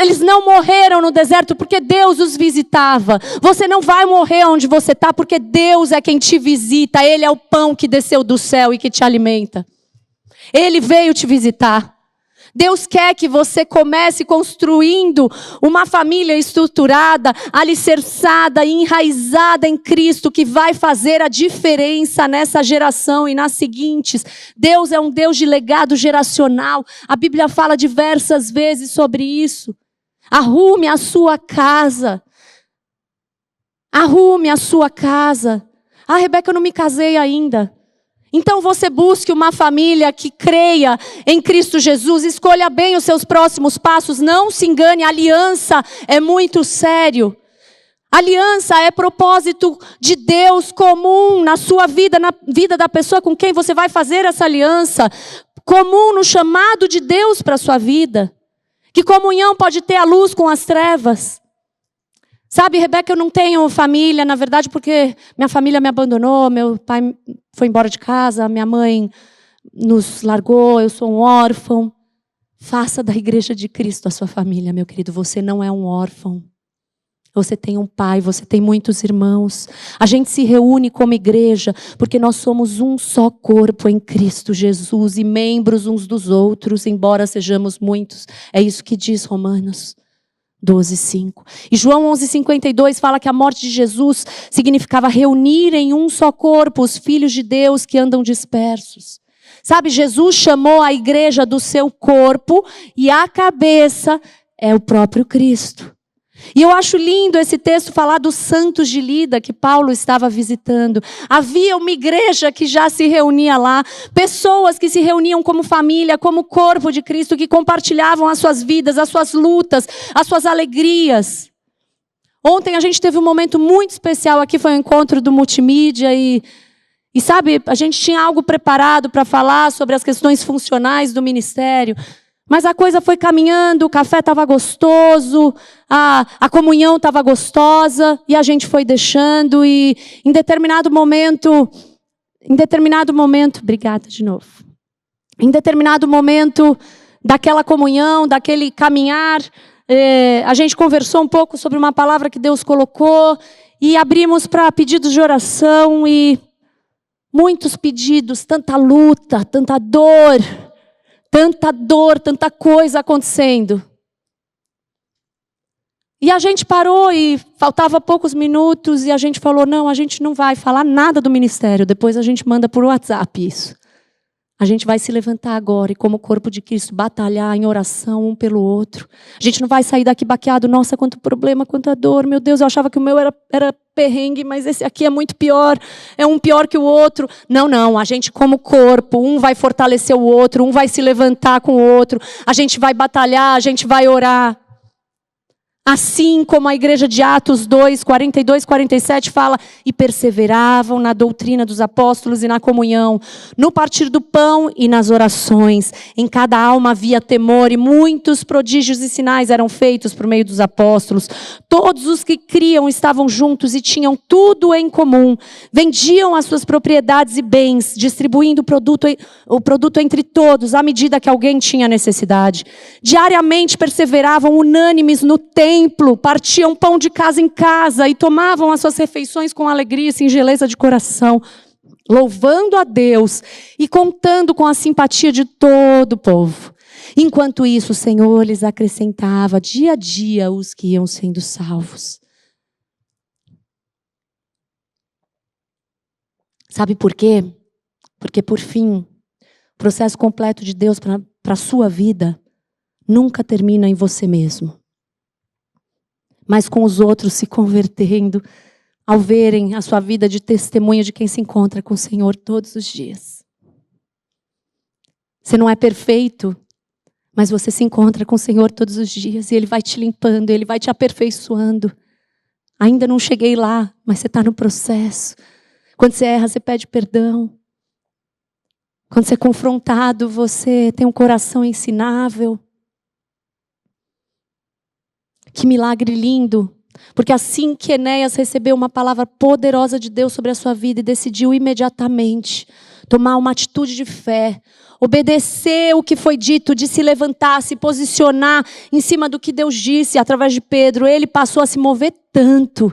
Eles não morreram no deserto porque Deus os visitava. Você não vai morrer onde você está porque Deus é quem te visita. Ele é o pão que desceu do céu e que te alimenta. Ele veio te visitar. Deus quer que você comece construindo uma família estruturada, alicerçada e enraizada em Cristo, que vai fazer a diferença nessa geração e nas seguintes. Deus é um Deus de legado geracional. A Bíblia fala diversas vezes sobre isso. Arrume a sua casa. Arrume a sua casa. Ah, Rebeca, eu não me casei ainda. Então você busque uma família que creia em Cristo Jesus, escolha bem os seus próximos passos, não se engane, aliança é muito sério. Aliança é propósito de Deus comum na sua vida, na vida da pessoa com quem você vai fazer essa aliança, comum no chamado de Deus para a sua vida. Que comunhão pode ter a luz com as trevas? Sabe, Rebeca, eu não tenho família, na verdade, porque minha família me abandonou, meu pai foi embora de casa, minha mãe nos largou, eu sou um órfão. Faça da Igreja de Cristo a sua família, meu querido. Você não é um órfão. Você tem um pai, você tem muitos irmãos. A gente se reúne como igreja porque nós somos um só corpo em Cristo Jesus e membros uns dos outros, embora sejamos muitos. É isso que diz Romanos 12:5. E João 11:52 fala que a morte de Jesus significava reunir em um só corpo os filhos de Deus que andam dispersos. Sabe, Jesus chamou a igreja do seu corpo e a cabeça é o próprio Cristo. E eu acho lindo esse texto falar dos santos de Lida que Paulo estava visitando. Havia uma igreja que já se reunia lá, pessoas que se reuniam como família, como corpo de Cristo, que compartilhavam as suas vidas, as suas lutas, as suas alegrias. Ontem a gente teve um momento muito especial aqui, foi o encontro do multimídia e sabe, a gente tinha algo preparado para falar sobre as questões funcionais do ministério. Mas a coisa foi caminhando, o café estava gostoso, a comunhão estava gostosa, e a gente foi deixando, e em determinado momento, obrigada de novo. Em determinado momento daquela comunhão, daquele caminhar, a gente conversou um pouco sobre uma palavra que Deus colocou, e abrimos para pedidos de oração, e muitos pedidos, tanta luta, tanta dor, tanta coisa acontecendo. E a gente parou e faltava poucos minutos e a gente falou, não, a gente não vai falar nada do ministério, depois a gente manda por WhatsApp isso. A gente vai se levantar agora e como corpo de Cristo batalhar em oração um pelo outro. A gente não vai sair daqui baqueado, nossa, quanto problema, quanta dor, meu Deus, eu achava que o meu era perrengue, mas esse aqui é muito pior, é um pior que o outro. Não, a gente como corpo, um vai fortalecer o outro, um vai se levantar com o outro, a gente vai batalhar, a gente vai orar. Assim como a igreja de Atos 2, 42, 47 fala, e perseveravam na doutrina dos apóstolos e na comunhão, no partir do pão e nas orações. Em cada alma havia temor e muitos prodígios e sinais eram feitos por meio dos apóstolos. Todos os que criam estavam juntos e tinham tudo em comum. Vendiam as suas propriedades e bens, distribuindo o produto entre todos, à medida que alguém tinha necessidade. Diariamente perseveravam unânimes no templo, partiam pão de casa em casa e tomavam as suas refeições com alegria e singeleza de coração, louvando a Deus e contando com a simpatia de todo o povo. Enquanto isso, o Senhor lhes acrescentava dia a dia os que iam sendo salvos. Sabe por quê? Porque, por fim, o processo completo de Deus para a sua vida nunca termina em você mesmo, mas com os outros se convertendo ao verem a sua vida de testemunho de quem se encontra com o Senhor todos os dias. Você não é perfeito, mas você se encontra com o Senhor todos os dias e Ele vai te limpando, Ele vai te aperfeiçoando. Ainda não cheguei lá, mas você está no processo. Quando você erra, você pede perdão. Quando você é confrontado, você tem um coração ensinável. Que milagre lindo. Porque assim que Enéas recebeu uma palavra poderosa de Deus sobre a sua vida e decidiu imediatamente tomar uma atitude de fé, obedecer o que foi dito, de se levantar, se posicionar em cima do que Deus disse através de Pedro, ele passou a se mover tanto,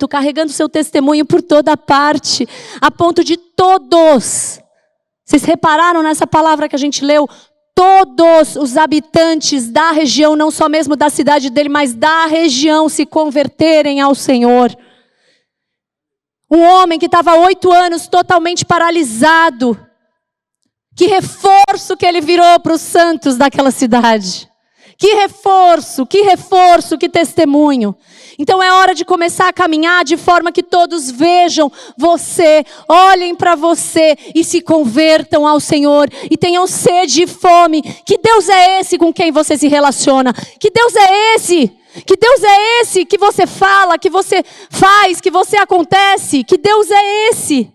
carregando seu testemunho por toda parte, a ponto de todos, vocês repararam nessa palavra que a gente leu? Todos os habitantes da região, não só mesmo da cidade dele, mas da região, se converterem ao Senhor. Um homem que estava 8 anos totalmente paralisado. Que reforço que ele virou para os santos daquela cidade. Que reforço, que testemunho. Então é hora de começar a caminhar de forma que todos vejam você, olhem para você e se convertam ao Senhor. E tenham sede e fome. Que Deus é esse com quem você se relaciona? Que Deus é esse? Que Deus é esse que você fala, que você faz, que você acontece? Que Deus é esse?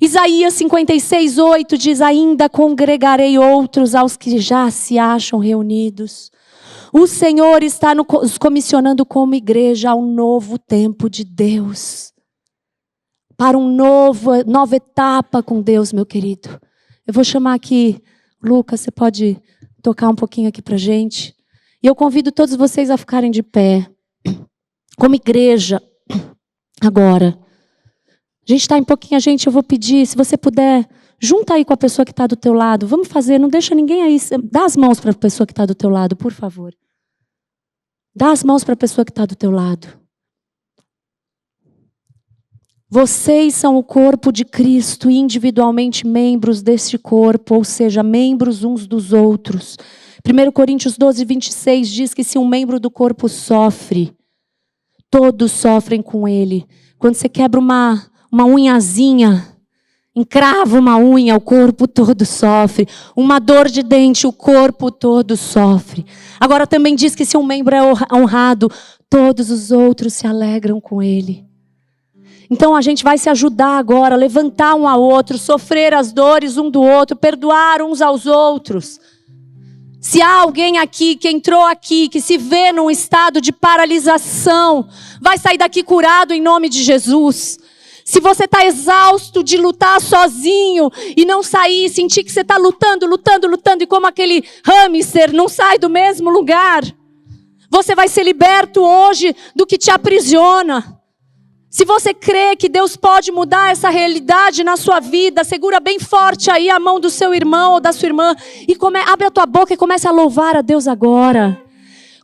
Isaías 56:8 diz: ainda congregarei outros aos que já se acham reunidos. O Senhor está nos comissionando como igreja a um novo tempo de Deus. Para nova etapa com Deus, meu querido. Eu vou chamar aqui, Lucas, você pode tocar um pouquinho aqui pra gente? E eu convido todos vocês a ficarem de pé. Como igreja, agora. A gente está em pouquinho, eu vou pedir, se você puder, junta aí com a pessoa que está do teu lado. Vamos fazer, não deixa ninguém aí. Dá as mãos para a pessoa que está do teu lado, por favor. Dá as mãos para a pessoa que está do teu lado. Vocês são o corpo de Cristo, individualmente membros deste corpo, ou seja, membros uns dos outros. 1 Coríntios 12:26 diz que se um membro do corpo sofre, todos sofrem com ele. Quando você quebra uma unhazinha, encrava uma unha, o corpo todo sofre. Uma dor de dente, o corpo todo sofre. Agora também diz que se um membro é honrado, todos os outros se alegram com ele. Então a gente vai se ajudar agora, levantar um ao outro, sofrer as dores um do outro, perdoar uns aos outros. Se há alguém aqui que entrou aqui, que se vê num estado de paralisação, vai sair daqui curado em nome de Jesus. Se você está exausto de lutar sozinho e não sair, sentir que você está lutando e como aquele hamster não sai do mesmo lugar, você vai ser liberto hoje do que te aprisiona. Se você crê que Deus pode mudar essa realidade na sua vida, segura bem forte aí a mão do seu irmão ou da sua irmã e abre a tua boca e comece a louvar a Deus agora.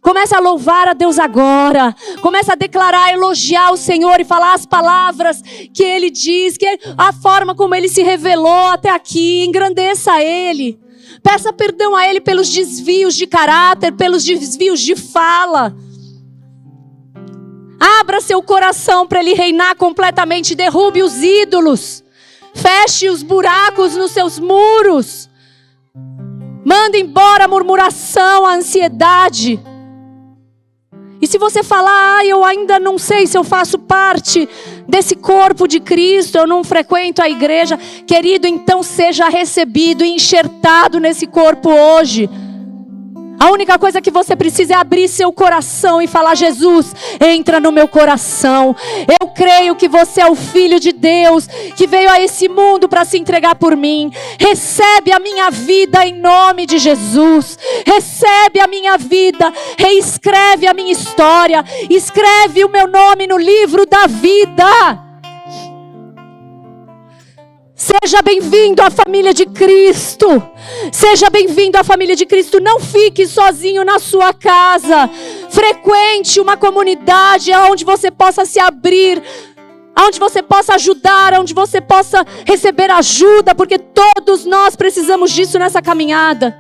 Começa a louvar a Deus agora. Começa a declarar, elogiar o Senhor e falar as palavras que Ele diz, a forma como Ele se revelou até aqui. Engrandeça a Ele. Peça perdão a Ele pelos desvios de caráter, pelos desvios de fala. Abra seu coração para Ele reinar completamente. Derrube os ídolos. Feche os buracos nos seus muros. Manda embora a murmuração, a ansiedade. E se você falar, eu ainda não sei se eu faço parte desse corpo de Cristo, eu não frequento a igreja, querido, então seja recebido e enxertado nesse corpo hoje. A única coisa que você precisa é abrir seu coração e falar: Jesus, entra no meu coração. Eu creio que você é o Filho de Deus, que veio a esse mundo para se entregar por mim. Recebe a minha vida em nome de Jesus. Recebe a minha vida, reescreve a minha história. Escreve o meu nome no livro da vida. Seja bem-vindo à família de Cristo. Seja bem-vindo à família de Cristo. Não fique sozinho na sua casa. Frequente uma comunidade onde você possa se abrir, onde você possa ajudar, onde você possa receber ajuda, porque todos nós precisamos disso nessa caminhada.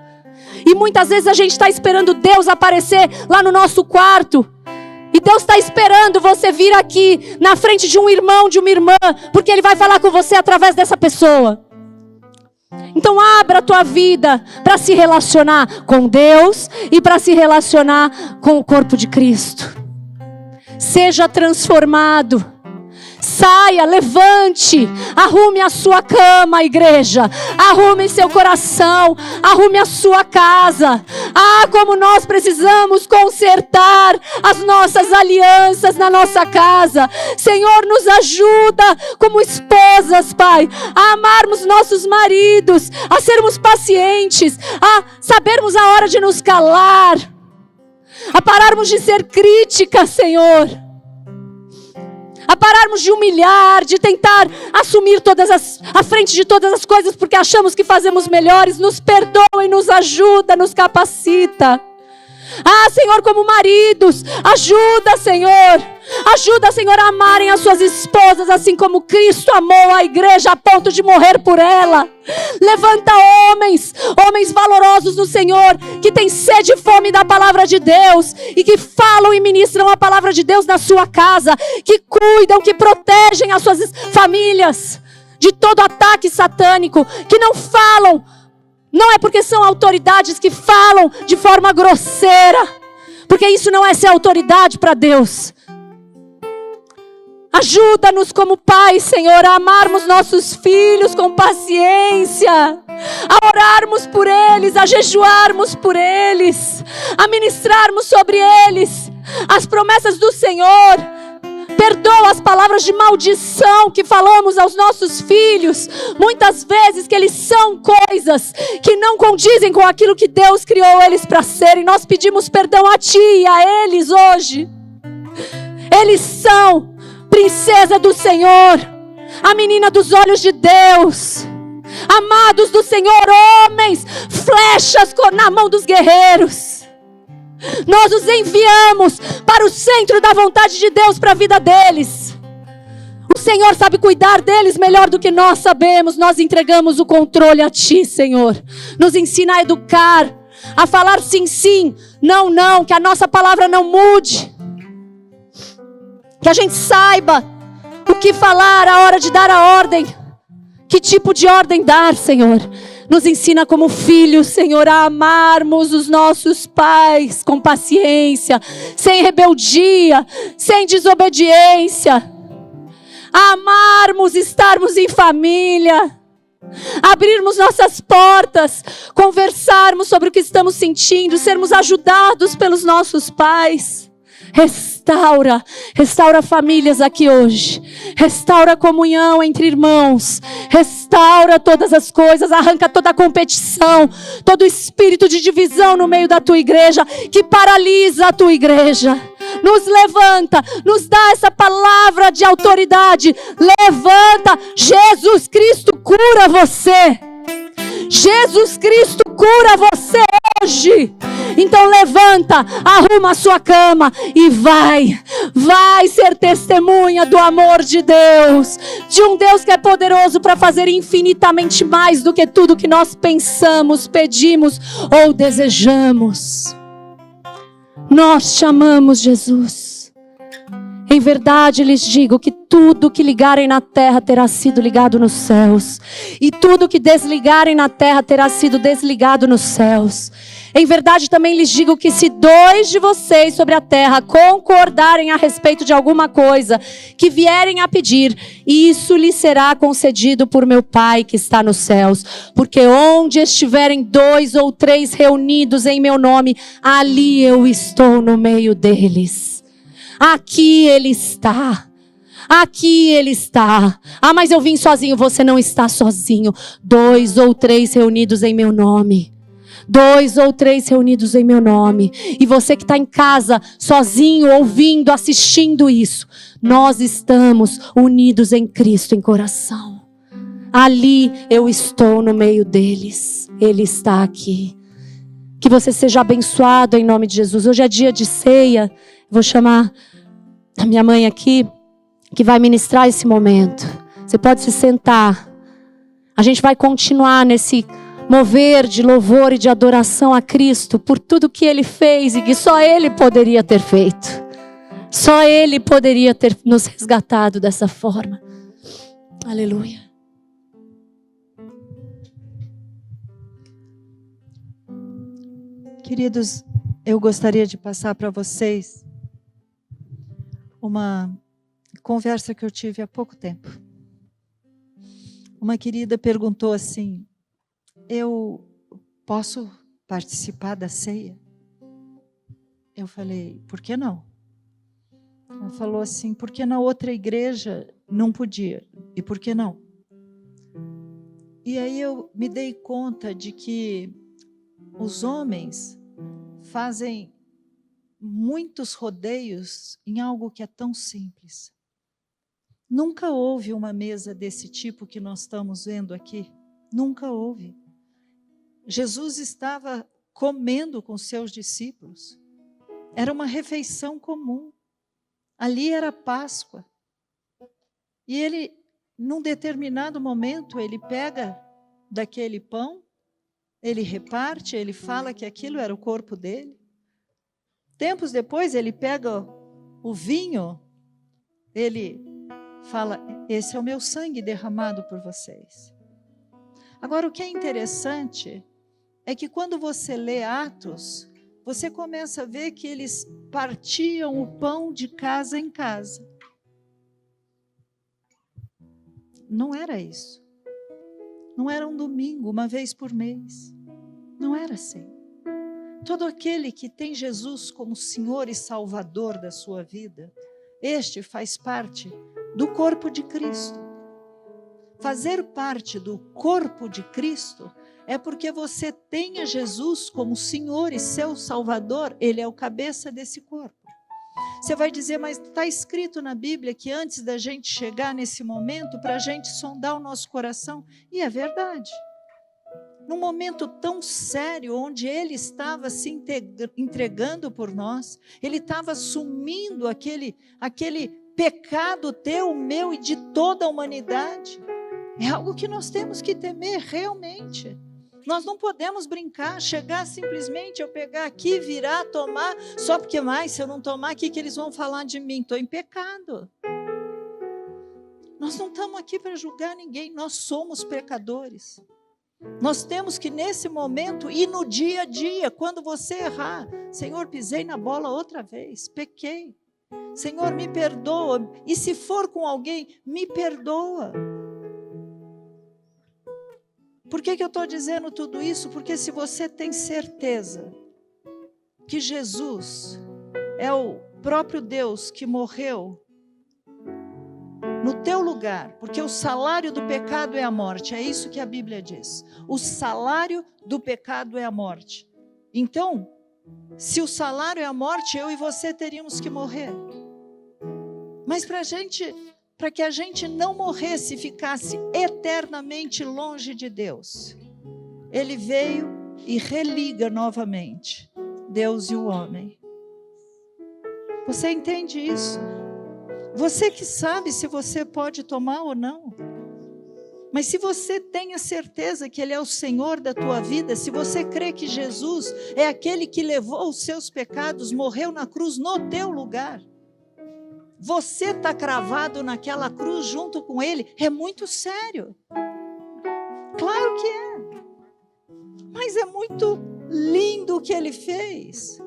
E muitas vezes a gente está esperando Deus aparecer lá no nosso quarto. E Deus está esperando você vir aqui na frente de um irmão, de uma irmã, porque Ele vai falar com você através dessa pessoa. Então abra a tua vida para se relacionar com Deus e para se relacionar com o corpo de Cristo. Seja transformado. Saia, levante, arrume a sua cama, igreja, arrume seu coração, arrume a sua casa. Ah, como nós precisamos consertar as nossas alianças na nossa casa. Senhor, nos ajuda como esposas, Pai, a amarmos nossos maridos, a sermos pacientes, a sabermos a hora de nos calar, a pararmos de ser críticas, Senhor. A pararmos de humilhar, de tentar assumir a frente de todas as coisas porque achamos que fazemos melhores. Nos perdoa e nos ajuda, nos capacita. Ah, Senhor, como maridos, ajuda, Senhor. Ajuda, Senhor, a amarem as suas esposas assim como Cristo amou a igreja a ponto de morrer por ela. Levanta homens valorosos no Senhor, que têm sede e fome da palavra de Deus e que falam e ministram a palavra de Deus na sua casa, que cuidam, que protegem as suas famílias de todo ataque satânico, que não falam. Não é porque são autoridades que falam de forma grosseira, porque isso não é ser autoridade para Deus. Ajuda-nos como pais, Senhor, a amarmos nossos filhos com paciência, a orarmos por eles, a jejuarmos por eles, a ministrarmos sobre eles as promessas do Senhor. Perdoa as palavras de maldição que falamos aos nossos filhos. Muitas vezes que eles são coisas que não condizem com aquilo que Deus criou eles para serem. Nós pedimos perdão a Ti e a eles hoje. Eles são princesa do Senhor, a menina dos olhos de Deus, amados do Senhor, homens, flechas na mão dos guerreiros. Nós os enviamos para o centro da vontade de Deus para a vida deles. O Senhor sabe cuidar deles melhor do que nós sabemos. Nós entregamos o controle a Ti, Senhor. Nos ensina a educar, a falar sim, sim, não, não, que a nossa palavra não mude. Que a gente saiba o que falar, a hora de dar a ordem. Que tipo de ordem dar, Senhor? Nos ensina como filhos, Senhor, a amarmos os nossos pais com paciência, sem rebeldia, sem desobediência. A amarmos, estarmos em família, abrirmos nossas portas, conversarmos sobre o que estamos sentindo, sermos ajudados pelos nossos pais. Restaura famílias aqui hoje. Restaura a comunhão entre irmãos. Restaura todas as coisas. Arranca toda a competição, todo o espírito de divisão no meio da tua igreja, que paralisa a tua igreja. Nos levanta, nos dá essa palavra de autoridade. Levanta. Jesus Cristo cura você. Jesus Cristo cura você hoje. Então levanta, arruma a sua cama e vai ser testemunha do amor de Deus, de um Deus que é poderoso para fazer infinitamente mais do que tudo que nós pensamos, pedimos ou desejamos. Nós te amamos, Jesus. Em verdade lhes digo que tudo que ligarem na terra terá sido ligado nos céus, e tudo que desligarem na terra terá sido desligado nos céus. Em verdade também lhes digo que se 2 de vocês sobre a terra concordarem a respeito de alguma coisa que vierem a pedir, isso lhes será concedido por meu Pai que está nos céus. Porque onde estiverem 2 ou 3 reunidos em meu nome, ali eu estou no meio deles. Aqui Ele está. Aqui Ele está. Ah, mas eu vim sozinho. Você não está sozinho. 2 ou 3 reunidos em meu nome. 2 ou 3 reunidos em meu nome. E você que está em casa, sozinho, ouvindo, assistindo isso. Nós estamos unidos em Cristo, em coração. ali eu estou no meio deles. Ele está aqui. Que você seja abençoado em nome de Jesus. Hoje é dia de ceia. Vou chamar a minha mãe aqui, que vai ministrar esse momento. Você pode se sentar. A gente vai continuar nesse mover de louvor e de adoração a Cristo por tudo que Ele fez e que só Ele poderia ter feito. Só Ele poderia ter nos resgatado dessa forma. Aleluia. Queridos, eu gostaria de passar para vocês uma conversa que eu tive há pouco tempo. Uma querida perguntou assim: eu posso participar da ceia? Eu falei, por que não? Ela falou assim, porque na outra igreja não podia. E por que não? E aí eu me dei conta de que os homens fazem muitos rodeios em algo que é tão simples. Nunca houve uma mesa desse tipo que nós estamos vendo aqui. Nunca houve. Jesus estava comendo com seus discípulos. Era uma refeição comum. Ali era Páscoa. E ele, num determinado momento, ele pega daquele pão, ele reparte, ele fala que aquilo era o corpo dele. Tempos depois, ele pega o vinho, ele fala, esse é o meu sangue derramado por vocês. Agora, o que é interessante é que quando você lê Atos, você começa a ver que eles partiam o pão de casa em casa. Não era isso. Não era um domingo, uma vez por mês. Não era assim. Todo aquele que tem Jesus como Senhor e Salvador da sua vida, este faz parte do corpo de Cristo. Fazer parte do corpo de Cristo é porque você tenha Jesus como Senhor e seu Salvador, Ele é o cabeça desse corpo. Você vai dizer, mas está escrito na Bíblia que antes da gente chegar nesse momento, para a gente sondar o nosso coração, e é verdade. Num momento tão sério, onde Ele estava se entregando por nós, Ele estava assumindo aquele pecado teu, meu e de toda a humanidade. É algo que nós temos que temer realmente. Nós não podemos brincar, chegar simplesmente, eu pegar aqui, virar, tomar, só porque mais, se eu não tomar, o que eles vão falar de mim? Estou em pecado. Nós não estamos aqui para julgar ninguém, nós somos pecadores. Nós temos que nesse momento e no dia a dia, quando você errar, Senhor, pisei na bola outra vez, pequei. Senhor, me perdoa. E se for com alguém, me perdoa. Por que eu estou dizendo tudo isso? Porque se você tem certeza que Jesus é o próprio Deus que morreu no teu lugar, porque o salário do pecado é a morte, é isso que a Bíblia diz. O salário do pecado é a morte. Então, se o salário é a morte, eu e você teríamos que morrer. Mas para que a gente não morresse e ficasse eternamente longe de Deus, Ele veio e religa novamente Deus e o homem. Você entende isso? Você que sabe se você pode tomar ou não. Mas se você tem a certeza que Ele é o Senhor da tua vida, se você crê que Jesus é aquele que levou os seus pecados, morreu na cruz no teu lugar, você está cravado naquela cruz junto com Ele, é muito sério. Claro que é. Mas é muito lindo o que Ele fez.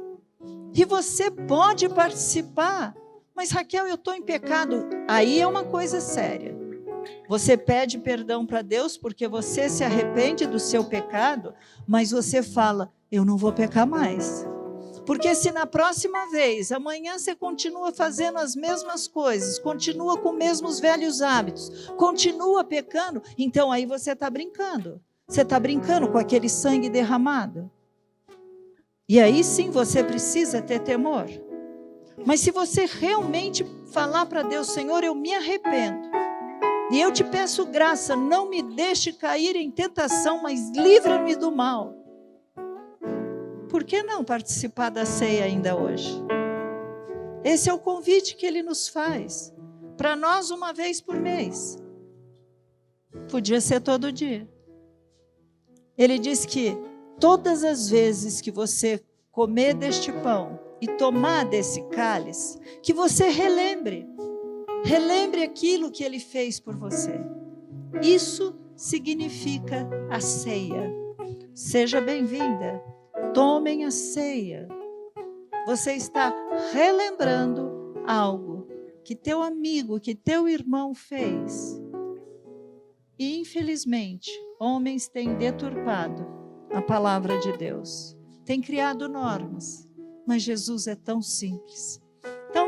E você pode participar. Mas Raquel, eu estou em pecado. Aí é uma coisa séria. Você pede perdão para Deus porque você se arrepende do seu pecado, mas você fala, eu não vou pecar mais. Porque se na próxima vez, amanhã você continua fazendo as mesmas coisas, continua com os mesmos velhos hábitos, continua pecando, então aí você está brincando. Você está brincando com aquele sangue derramado. E aí sim você precisa ter temor. Mas se você realmente falar para Deus, Senhor, eu me arrependo. E eu te peço graça, não me deixe cair em tentação, mas livra-me do mal. Por que não participar da ceia ainda hoje? Esse é o convite que Ele nos faz. Para nós, uma vez por mês. Podia ser todo dia. Ele diz que todas as vezes que você comer deste pão e tomar desse cálice, que você relembre aquilo que Ele fez por você. Isso significa a ceia. Seja bem-vinda. Tomem a ceia. Você está relembrando algo que teu amigo, que teu irmão fez. E, infelizmente, homens têm deturpado a palavra de Deus. Têm criado normas. Mas Jesus é tão simples. Então,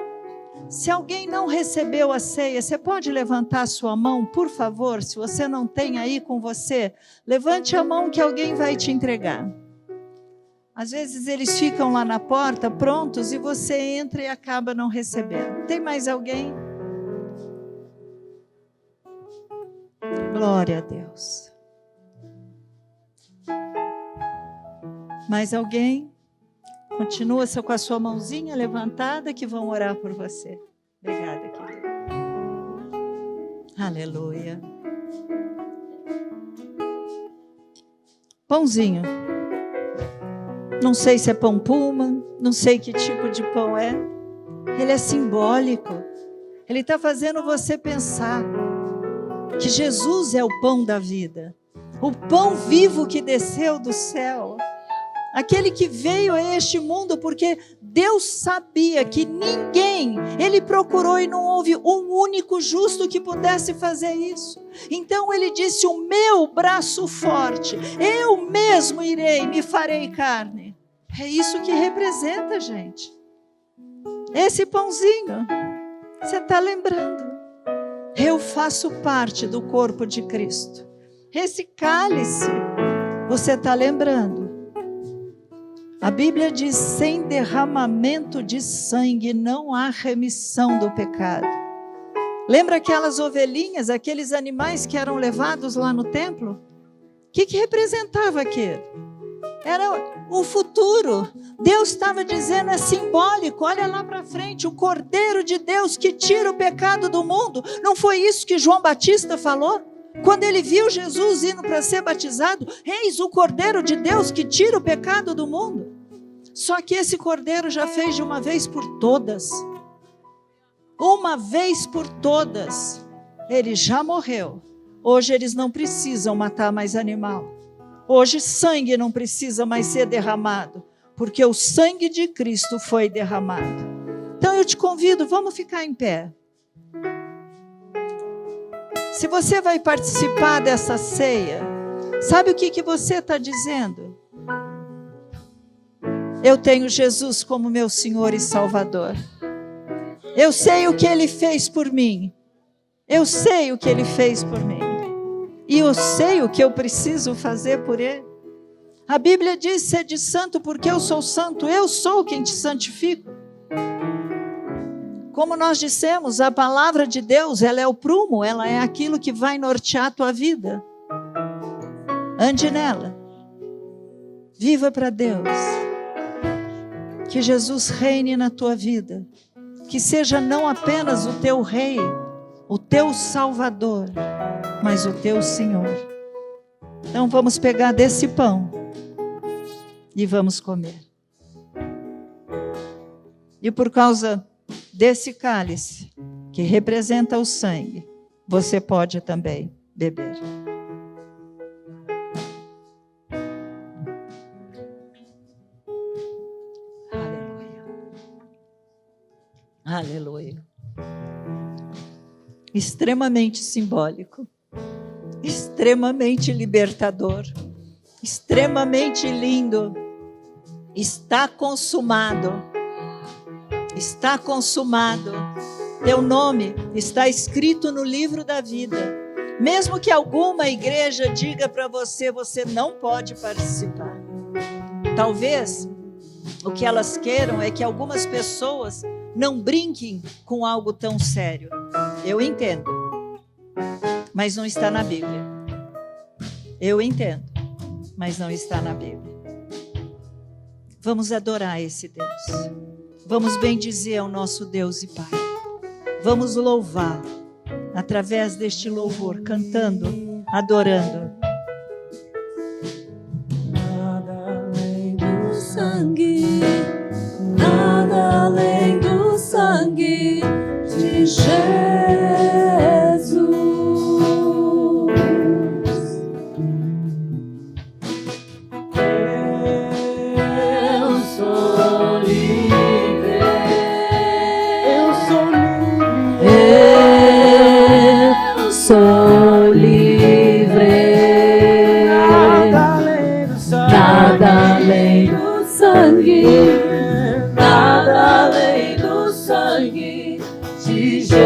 se alguém não recebeu a ceia, você pode levantar a sua mão, por favor? Se você não tem aí com você, levante a mão que alguém vai te entregar. Às vezes eles ficam lá na porta prontos e você entra e acaba não recebendo. Tem mais alguém? Glória a Deus. Mais alguém? Continua com a sua mãozinha levantada que vão orar por você. Obrigada, querida. Aleluia. Pãozinho. Não sei se é pão puma, não sei que tipo de pão é. Ele é simbólico. Ele está fazendo você pensar que Jesus é o pão da vida. O pão vivo que desceu do céu. Aquele que veio a este mundo porque Deus sabia que ninguém, Ele procurou e não houve um único justo que pudesse fazer isso. Então Ele disse, o meu braço forte, eu mesmo irei, me farei carne. É isso que representa, gente. Esse pãozinho, você está lembrando. Eu faço parte do corpo de Cristo. Esse cálice, você está lembrando. A Bíblia diz, sem derramamento de sangue não há remissão do pecado. Lembra aquelas ovelhinhas, aqueles animais que eram levados lá no templo? O que representava aquilo? Era o futuro. Deus estava dizendo, é simbólico, olha lá para frente, o Cordeiro de Deus que tira o pecado do mundo. Não foi isso que João Batista falou? Quando ele viu Jesus indo para ser batizado, eis o Cordeiro de Deus que tira o pecado do mundo. Só que esse Cordeiro já fez de uma vez por todas. Uma vez por todas. Ele já morreu. Hoje eles não precisam matar mais animal. Hoje sangue não precisa mais ser derramado, porque o sangue de Cristo foi derramado. Então eu te convido, vamos ficar em pé. Se você vai participar dessa ceia, sabe o que você está dizendo? Eu tenho Jesus como meu Senhor e Salvador. Eu sei o que Ele fez por mim. Eu sei o que Ele fez por mim. E eu sei o que eu preciso fazer por Ele. A Bíblia diz, sede santo porque eu sou santo. Eu sou quem te santifico. Como nós dissemos, a palavra de Deus, ela é o prumo, ela é aquilo que vai nortear a tua vida. Ande nela. Viva para Deus. Que Jesus reine na tua vida. Que seja não apenas o teu Rei, o teu Salvador, mas o teu Senhor. Então vamos pegar desse pão e vamos comer. E por causa desse cálice, que representa o sangue, você pode também beber. Aleluia. Aleluia. Extremamente simbólico, extremamente libertador, extremamente lindo. Está consumado. Está consumado. Teu nome está escrito no livro da vida. Mesmo que alguma igreja diga para você, você não pode participar. Talvez o que elas queiram é que algumas pessoas não brinquem com algo tão sério. Eu entendo. mas não está na Bíblia. Eu entendo, mas não está na Bíblia. Vamos adorar esse Deus. Vamos bendizer ao nosso Deus e Pai. Vamos louvar através deste louvor, cantando, adorando. Nada além do sangue, nada além do sangue de Jesus. Eu sou livre, eu sou livre, eu sou livre. Nada além do sangue, nada além do sangue de Jesus.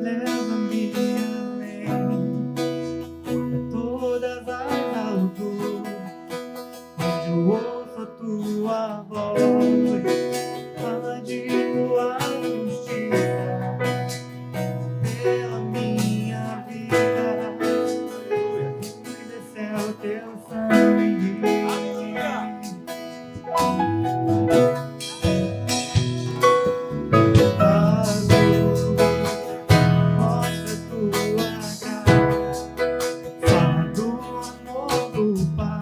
Leva-me além de todas as alturas, onde eu ouço a tua voz, fala de tua justiça pela minha vida. E desceu teu sangue. Mostra tua cara, fala do amor do Pai,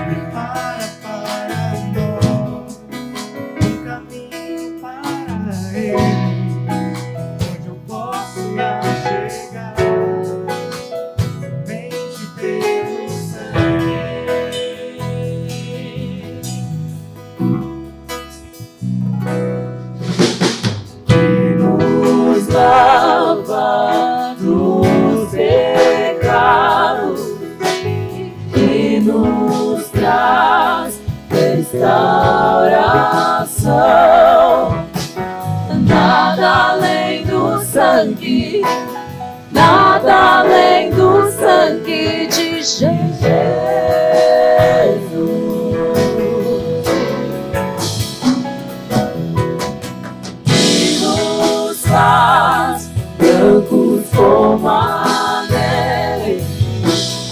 prepara para nós um caminho para Ele, onde eu posso lá chegar, somente pelo sangue. Que nos lava dos pecados, que nos traz restauração. Nada além do sangue, nada além do sangue de Jesus. Que nos faz brancos como a neve,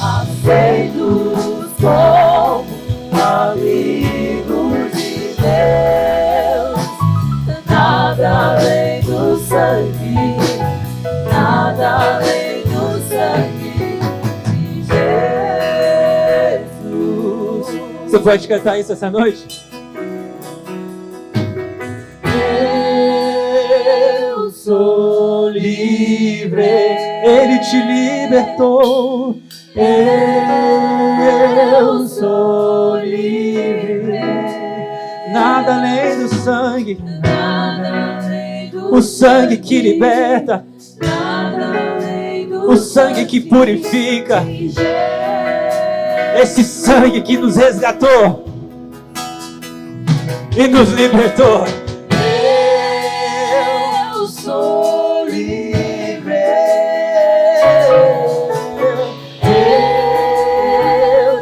aceitos como amigos de Deus. Nada além do sangue, nada além do sangue de Jesus. Você pode cantar isso essa noite? Eu sou livre, Ele te libertou. eu sou livre. Nada além do sangue, Nada além do o sangue que liberta, nada além do o sangue que purifica, de Jesus. esse sangue que nos resgatou e nos libertou. Eu sou livre,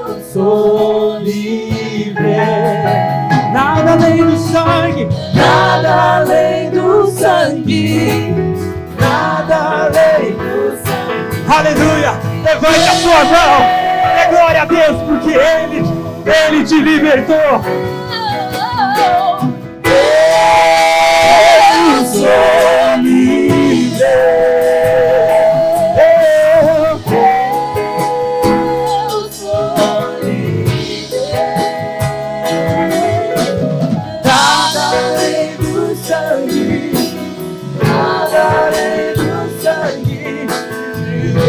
eu sou livre. Nada além do sangue, Nada além do sangue, nada além do sangue. aleluia. Levante a sua mão, dê glória a Deus, porque Ele te libertou. Eu sou livre, eu sou livre. Nada além do sangue, nada além do sangue de Jesus.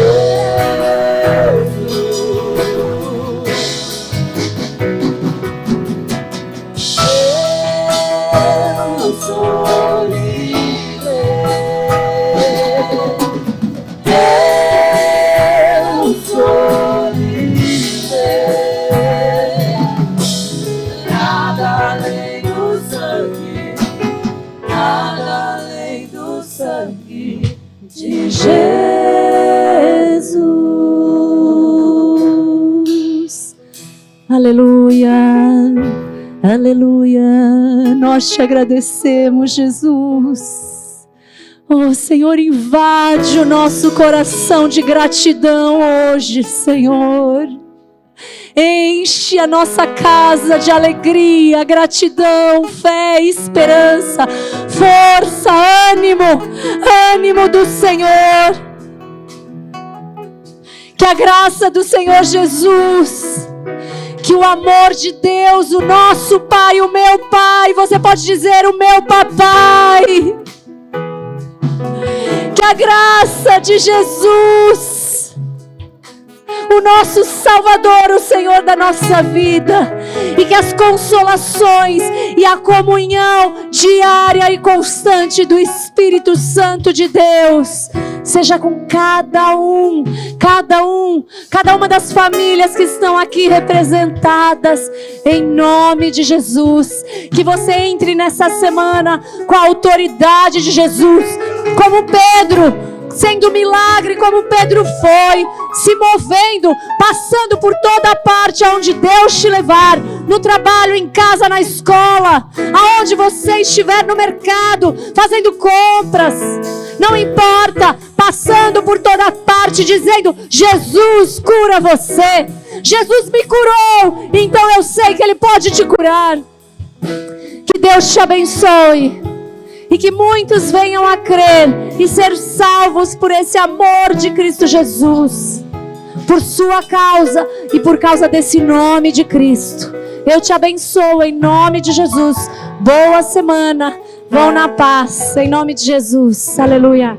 Eu sou livre, eu sou livre. Nada além do sangue, nada além do sangue de Jesus. Aleluia. Aleluia. Nós te agradecemos, Jesus. Oh, Senhor, invade o nosso coração de gratidão hoje, Senhor. Enche a nossa casa de alegria, gratidão, fé, esperança, força, ânimo do Senhor. Que a graça do Senhor Jesus, que o amor de Deus, o nosso Pai, o meu Pai, você pode dizer o meu papai. Que a graça de Jesus, o nosso Salvador, o Senhor da nossa vida, e que as consolações e a comunhão diária e constante do Espírito Santo de Deus seja com cada uma das famílias que estão aqui representadas, em nome de Jesus. Que você entre nessa semana com a autoridade de Jesus, como Pedro, sendo milagre como Pedro foi, se movendo, passando por toda parte aonde Deus te levar, no trabalho, em casa, na escola, aonde você estiver, no mercado, fazendo compras, não importa, passando por toda parte, dizendo: Jesus cura você, Jesus me curou, então eu sei que Ele pode te curar. Que Deus te abençoe. E que muitos venham a crer e ser salvos por esse amor de Cristo Jesus, por sua causa e por causa desse nome de Cristo. Eu te abençoo em nome de Jesus. Boa semana. Vão na paz, em nome de Jesus. Aleluia.